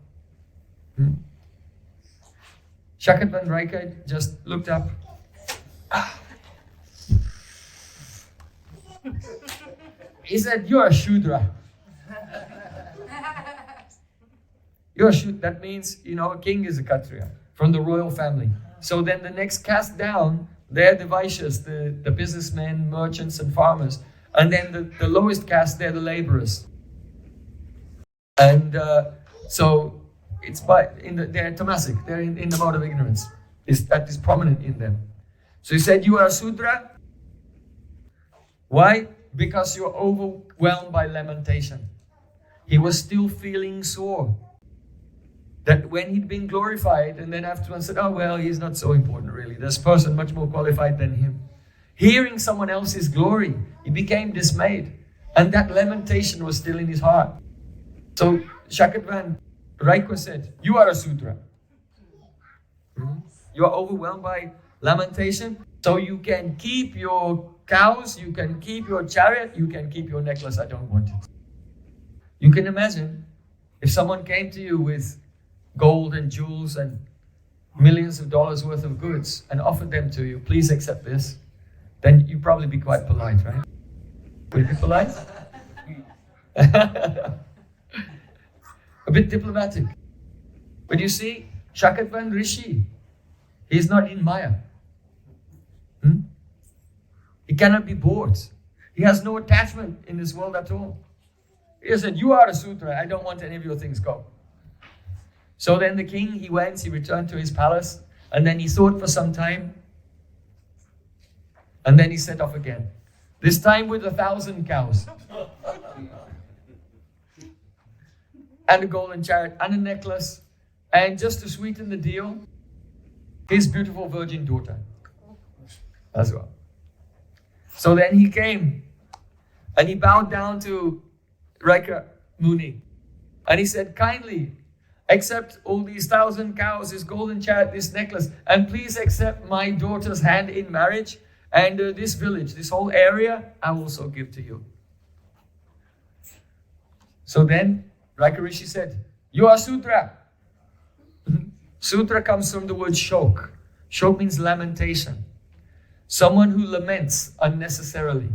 Shakatvan Raikwa just looked up. He said, "You're a Shudra." You're a Shudra. That means, a king is a Kshatriya from the royal family. So then the next caste down, they're the Vaishyas, the businessmen, merchants, and farmers. And then the lowest caste, they're the laborers. And so it's they're tamasic, they're in the mode of ignorance. That is prominent in them. So he said, "You are a Sudra." Why? Because you're overwhelmed by lamentation. He was still feeling sore. That when he'd been glorified, and then afterwards said, "Oh well, he's not so important really. There's a person much more qualified than him." Hearing someone else's glory, he became dismayed. And that lamentation was still in his heart. So Shakatvan Raikwa said, "You are a Sudra. You are overwhelmed by lamentation. So you can keep your cows, you can keep your chariot, you can keep your necklace. I don't want it." You can imagine if someone came to you with gold and jewels and millions of dollars worth of goods and offered them to you, "Please accept this," then you'd probably be quite polite, right? Would you be polite? A bit diplomatic. But you see, Shakatvan Rishi, he's not in Maya. He cannot be bored. He has no attachment in this world at all. He said, you are a Sudra, I don't want any of your things, go. So then the king, he returned to his palace, and then he thought for some time, and then he set off again. This time with 1,000 cows. And a golden chariot, and a necklace, and just to sweeten the deal, his beautiful virgin daughter as well. So then he came, and he bowed down to Raika Muni, and he said, kindly accept all these 1,000 cows, this golden chariot, this necklace, and please accept my daughter's hand in marriage, and this village, this whole area, I will also give to you. So then Raika Rishi said, you are Sudra. Sudra comes from the word shok. Shok means lamentation. Someone who laments unnecessarily.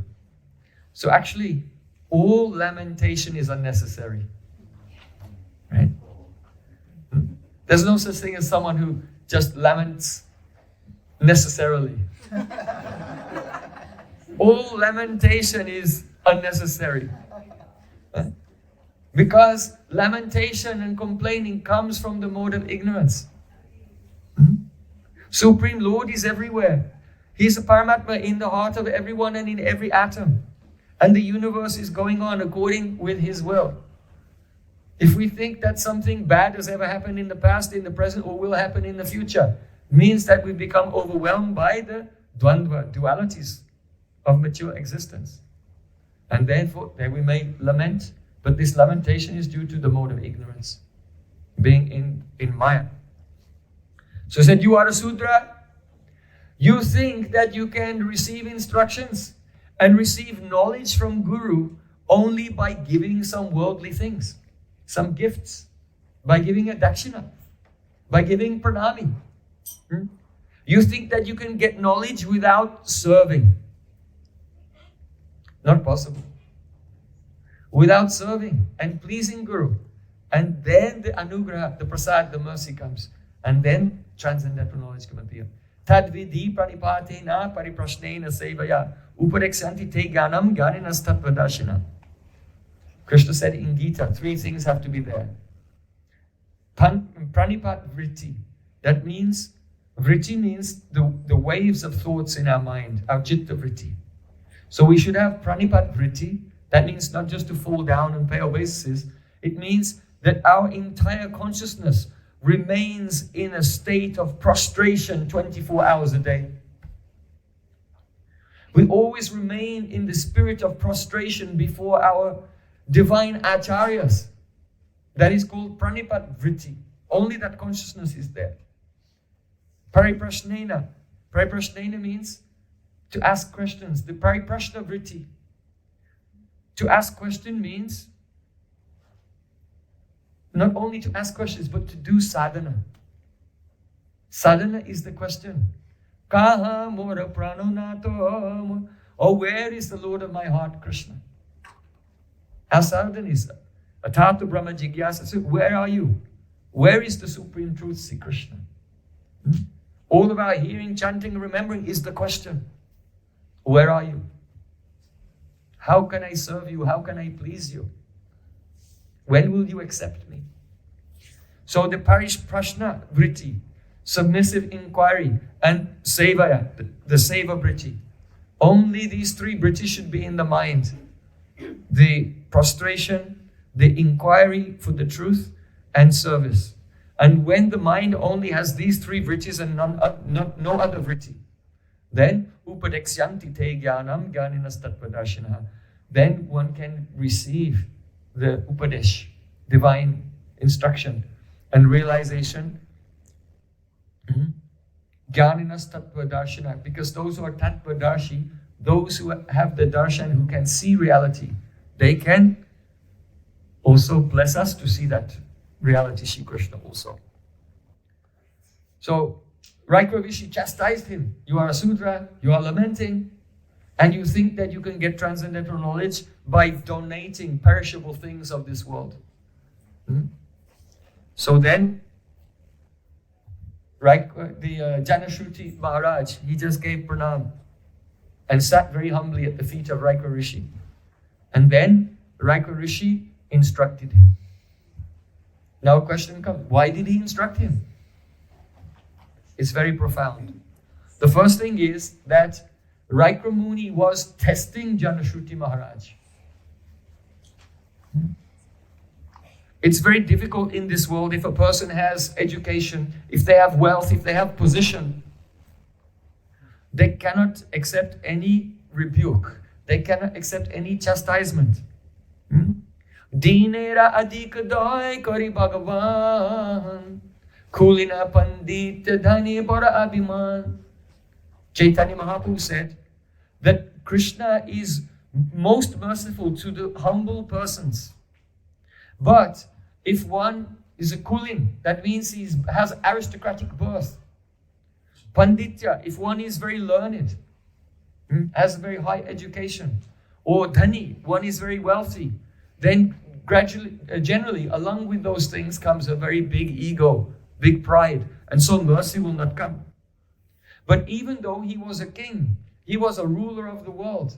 So actually, all lamentation is unnecessary. Right? There's no such thing as someone who just laments necessarily. All lamentation is unnecessary. Because lamentation and complaining comes from the mode of ignorance. Supreme Lord is everywhere. He is a Paramatma in the heart of everyone and in every atom. And the universe is going on according with His will. If we think that something bad has ever happened in the past, in the present, or will happen in the future, means that we become overwhelmed by the dvandva, dualities of mature existence. And therefore, then we may lament, but this lamentation is due to the mode of ignorance, being in Maya. So he said, you are a Sudra. You think that you can receive instructions and receive knowledge from Guru only by giving some worldly things, some gifts, by giving a dakshina, by giving pranami. You think that you can get knowledge without serving. Not possible. Without serving and pleasing Guru. And then the anugraha, the prasad, the mercy comes. And then transcendental knowledge can appear. Tadvidhi pranipatena pariprashnena sevaya upareksanti te ganam ganinas tatvadashina. Krishna said in Gita, 3 things have to be there. Pranipat vritti. That means, vritti means the waves of thoughts in our mind, our chitta vritti. So we should have pranipat vritti. That means not just to fall down and pay obeisances. It means that our entire consciousness remains in a state of prostration 24 hours a day. We always remain in the spirit of prostration before our divine acharyas. That is called pranipat vritti. Only that consciousness is there. Pariprashnena. Pariprashnena means to ask questions. The pariprashna vritti. To ask question means not only to ask questions, but to do sadhana. Sadhana is the question. Kaha mora pranonato. Oh, where is the Lord of my heart, Krishna? Our sadhana is Atata Brahma Jigyasa. So where are you? Where is the Supreme Truth, Sri Krishna? All of our hearing, chanting, remembering is the question. Where are you? How can I serve you? How can I please you? When will you accept me? So the Prashna vritti, submissive inquiry, and sevaya, the seva vritti. Only these 3 vrittis should be in the mind. The prostration, the inquiry for the truth, and service. And when the mind only has these 3 vrittis and no other vritti, then upadekshyanti te jnanam jnaninas tatvadashinaha. Then one can receive the upadesh, divine instruction and realization. Jnaninas tatvadashina, because those who are tattvadarshi, those who have the darshan, who can see reality, they can also bless us to see that reality, Shri Krishna also. So Raika Rishi chastised him. You are a Sudra, you are lamenting, and you think that you can get transcendental knowledge by donating perishable things of this world. So then, the Janasruti Maharaj, he just gave pranam and sat very humbly at the feet of Raika Rishi. And then Raika Rishi instructed him. Now a question comes, why did he instruct him? It's very profound. The first thing is that Raikra Muni was testing Janasruti Maharaj. It's very difficult in this world if a person has education, if they have wealth, if they have position. They cannot accept any rebuke. They cannot accept any chastisement. Dinera adhik doi kari Bhagavan, Kulina pandit dhani para abhiman. Chaitanya Mahaprabhu said that Krishna is most merciful to the humble persons. But if one is a kulin, that means he has aristocratic birth. Panditya, if one is very learned, has very high education, or dhani, one is very wealthy, then gradually, generally, along with those things comes a very big ego, big pride, and so mercy will not come. But even though he was a king, he was a ruler of the world,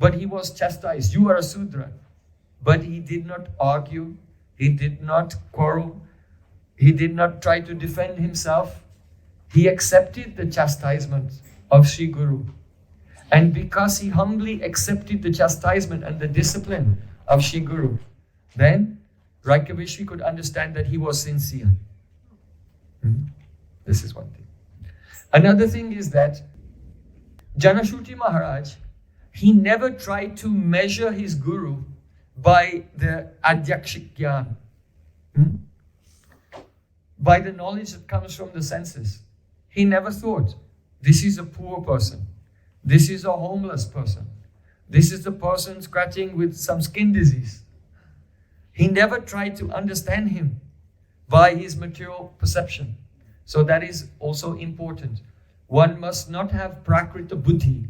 but he was chastised. You are a Sudra. But he did not argue, he did not quarrel, he did not try to defend himself. He accepted the chastisement of Sri Guru. And because he humbly accepted the chastisement and the discipline of Sri Guru, then Raikavishri could understand that he was sincere. This is one thing. Another thing is that Janasruti Maharaj, he never tried to measure his Guru by the adhyakshik jnana, by the knowledge that comes from the senses. He never thought, this is a poor person, this is a homeless person, this is a person scratching with some skin disease. He never tried to understand him by his material perception. So that is also important. One must not have prakrita buddhi,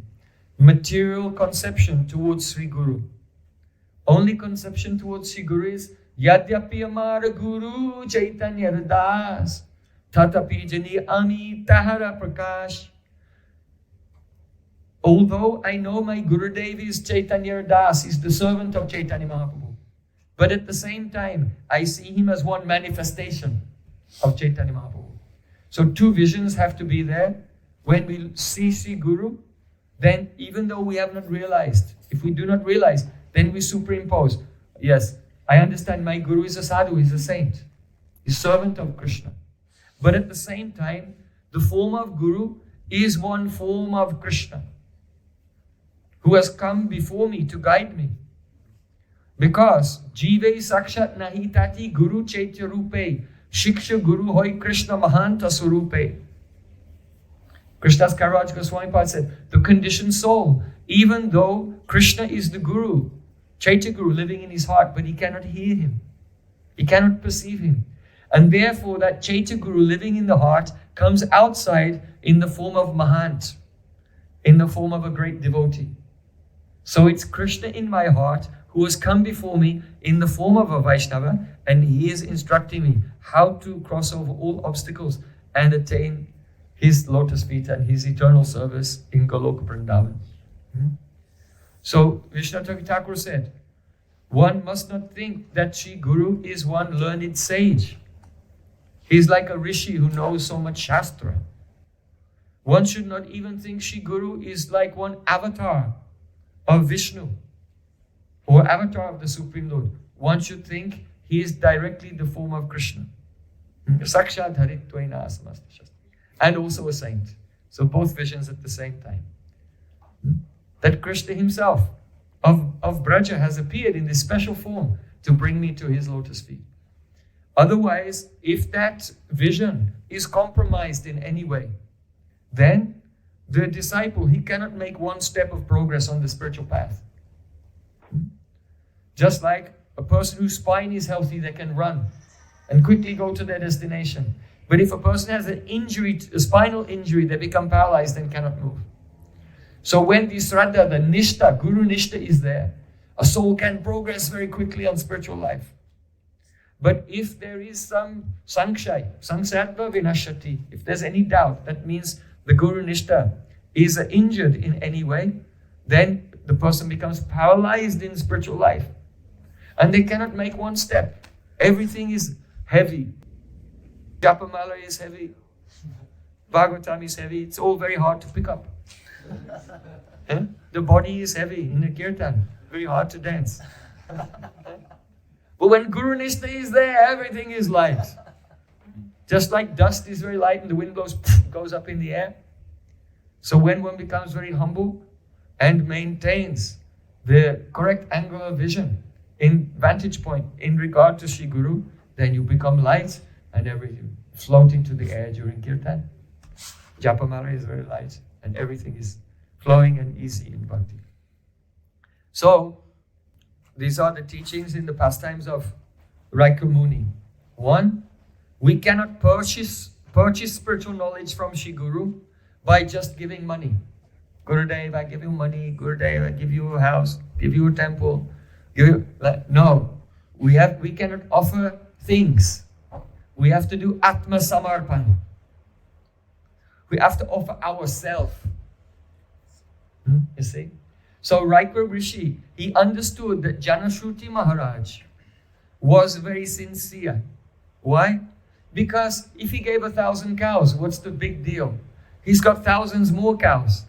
material conception towards Sri Guru. Only conception towards Sri Guru is Yadyapi Amara Guru Chaitanya Das Tatapi Jani Ami Tahara Prakash. Although I know my Gurudev is Chaitanya Das, is the servant of Chaitanya Mahaprabhu, but at the same time, I see him as one manifestation of Chaitanya Mahaprabhu. So two visions have to be there. When we see Sri Guru, then even though we have not realized, if we do not realize, then we superimpose. Yes, I understand my Guru is a sadhu, he's a saint, he's servant of Krishna. But at the same time, the form of Guru is one form of Krishna, who has come before me to guide me. Because Jive Sakshat Nahi Tati Guru Chaitya Rupe, Shiksha Guru Hoy Krishna Mahanta Surupe. Krishnadas Kaviraj Goswami Pad said, the conditioned soul, even though Krishna is the Guru, Chaitya Guru living in his heart, but he cannot hear him. He cannot perceive him. And therefore that Chaitya Guru living in the heart comes outside in the form of Mahant, in the form of a great devotee. So it's Krishna in my heart who has come before me in the form of a Vaishnava, and he is instructing me how to cross over all obstacles and attain his lotus feet and his eternal service in Goloka Vrindavan. So Vishnu Thakur said, one must not think that Sri Guru is one learned sage. He's like a rishi who knows so much Shastra. One should not even think Sri Guru is like one avatar of Vishnu or avatar of the Supreme Lord. One should think he is directly the form of Krishna. Sakshat Haritvaina Asamasta Shastra. And also a saint. So both visions at the same time. That Krishna himself of Braja has appeared in this special form to bring me to his lotus feet. Otherwise, if that vision is compromised in any way, then the disciple, he cannot make one step of progress on the spiritual path. Just like a person whose spine is healthy, they can run and quickly go to their destination. But if a person has an injury, a spinal injury, they become paralyzed and cannot move. So when the Shraddha, the Nishta, Guru Nishta is there, a soul can progress very quickly on spiritual life. But if there is some sangshay, sangsarva vinashati, if there's any doubt, that means the Guru Nishta is injured in any way, then the person becomes paralyzed in spiritual life. And they cannot make one step. Everything is heavy. Japamala is heavy. Bhagavatam is heavy. It's all very hard to pick up. The body is heavy in the kirtan. Very hard to dance. But when Guru Nishta is there, everything is light. Just like dust is very light and the wind goes up in the air. So when one becomes very humble and maintains the correct angular vision in vantage point in regard to Sri Guru, then you become light and everything floating to the air during kirtan. Japamala is very light and everything is flowing and easy in bhakti. So, these are the teachings in the pastimes of Raika Muni. 1, we cannot purchase spiritual knowledge from Sri Guru by just giving money. Gurudev, I give you money. Gurudev, I give you a house, give you a temple. No, we cannot offer things. We have to do Atma Samarpan. We have to offer ourselves. You see? So Raika Rishi, he understood that Janasruti Maharaj was very sincere. Why? Because if he gave 1,000 cows, what's the big deal? He's got thousands more cows.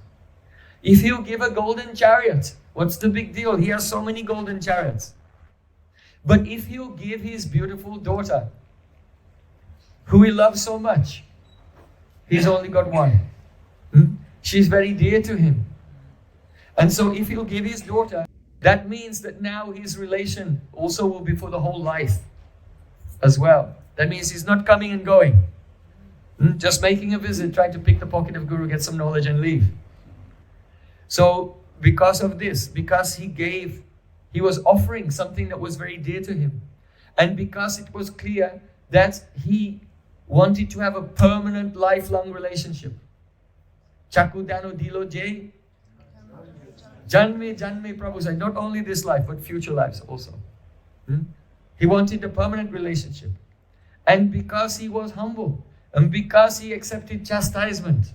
If he'll give a golden chariot, what's the big deal? He has so many golden chariots. But if he'll give his beautiful daughter, who he loves so much, he's only got one. She's very dear to him. And so if he'll give his daughter, that means that now his relation also will be for the whole life as well. That means he's not coming and going. Just making a visit, trying to pick the pocket of Guru, get some knowledge and leave. So because of this, because he was offering something that was very dear to him. And because it was clear that he wanted to have a permanent, lifelong relationship. Chakudano dilo jay. Janme Prabhu said, not only this life, but future lives also. He wanted a permanent relationship. And because he was humble, and because he accepted chastisement,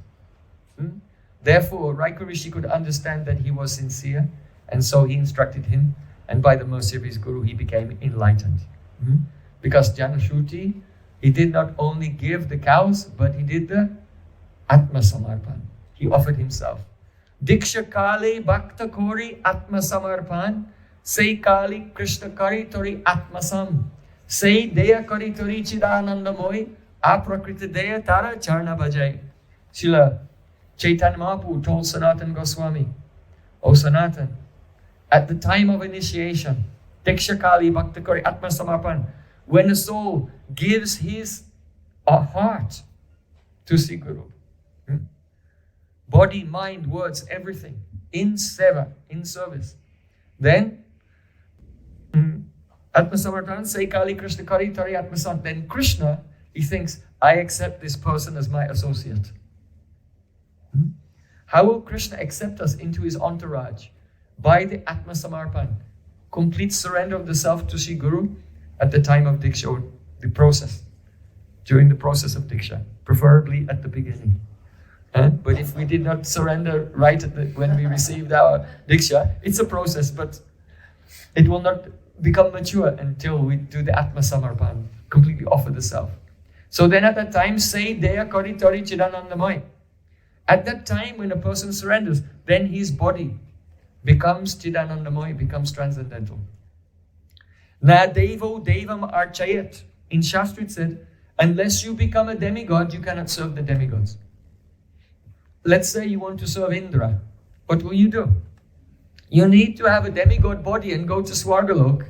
therefore Raika Rishi could understand that he was sincere, and so he instructed him, and by the mercy of his Guru, he became enlightened. Because Janasruti, he did not only give the cows, but he did the Atma Samarpan. He offered himself. Diksha Kali Bhakta Kori Atma Samarpan, Say Kali Krishna Kari Tori Atma Sam, Say Deya Kari Tori Chidananda Moy, Aprakrita Deya Tara Charna Bhajai. Srila Chaitanya Mahaprabhu told Sanatan Goswami, O Sanatan, at the time of initiation, Diksha Kali Bhakta Kori Atma Samarpan, when a soul gives his heart to Sri Guru, body, mind, words, everything, in seva, in service, then Atma Samarpan, Say Kali Krishna Kari Tari Atma Sam, then Krishna, he thinks, I accept this person as my associate. How will Krishna accept us into his entourage? By the Atma Samarpan, complete surrender of the self to Sri Guru at the time of Diksha, or the process, during the process of Diksha, preferably at the beginning. But if we did not surrender right when we received our Diksha, it's a process, but it will not become mature until we do the Atma Samarpan, completely offer the self. So then at that time, say Deya Kari Tori Chidanandamai. At that time, when a person surrenders, then his body becomes Chidanandamai, becomes transcendental. Na Devo Devam Archayat. In Shastra it said, unless you become a demigod, you cannot serve the demigods. Let's say you want to serve Indra. What will you do? You need to have a demigod body and go to Swargalok,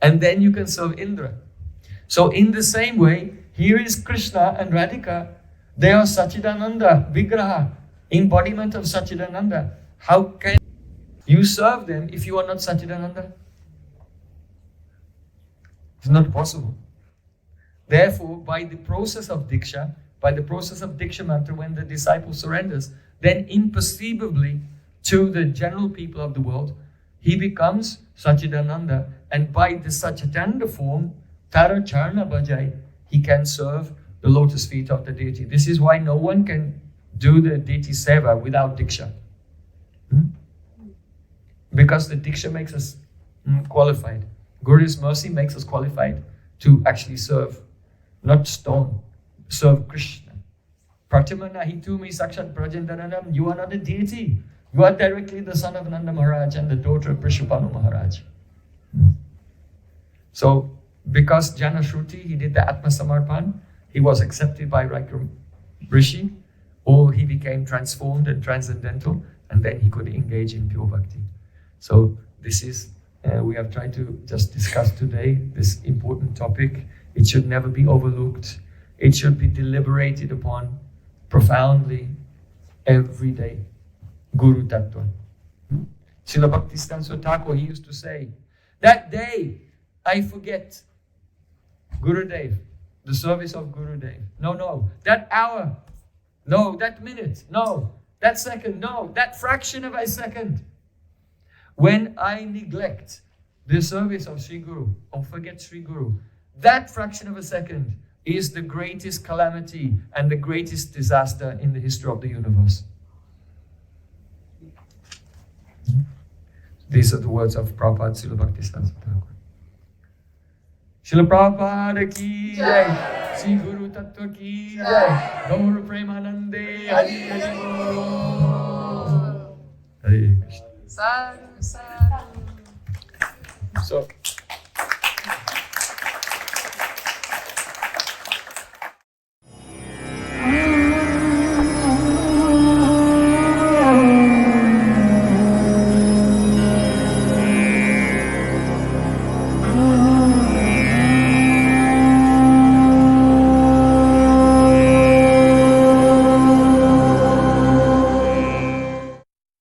and then you can serve Indra. So in the same way, here is Krishna and Radhika. They are Sachidananda, Vigraha, embodiment of Sachidananda. How can you serve them if you are not Sachidananda? It's not possible. Therefore, by the process of Diksha, by the process of Diksha mantra, when the disciple surrenders, then imperceivably to the general people of the world, he becomes Sachidananda, and by the Sachidananda form, Tara Charna Bhajai, he can serve the lotus feet of the deity. This is why no one can do the deity seva without Diksha. Because the Diksha makes us qualified. Guru's mercy makes us qualified to actually serve, not stone, serve Krishna. Pratimana hitumi sakshat prajandananam. You are not a deity. You are directly the son of Nanda Maharaj and the daughter of Prishupanu Maharaj. So, because Janasruti, he did the Atma Samarpan, he was accepted by Rishi, or he became transformed and transcendental, and then he could engage in pure bhakti. So, this is, we have tried to just discuss today this important topic. It should never be overlooked. It should be deliberated upon profoundly every day. Guru-tattva. Srila Bhaktisiddhanta Thakur, he used to say, that day I forget Gurudev, the service of Gurudev. No, that hour. No, that minute. No, that second. No, that fraction of a second. When I neglect the service of Sri Guru or forget Sri Guru, that fraction of a second is the greatest calamity and the greatest disaster in the history of the universe. These are the words of Prabhupada, Srila Bhaktisiddhanta Thakur. Srila Prabhupada ki jai, Sri Guru-tattva ki jai, Gaur Premanande, Hari Hari Bol. Hare Krishna. Sadhu, sadhu. So,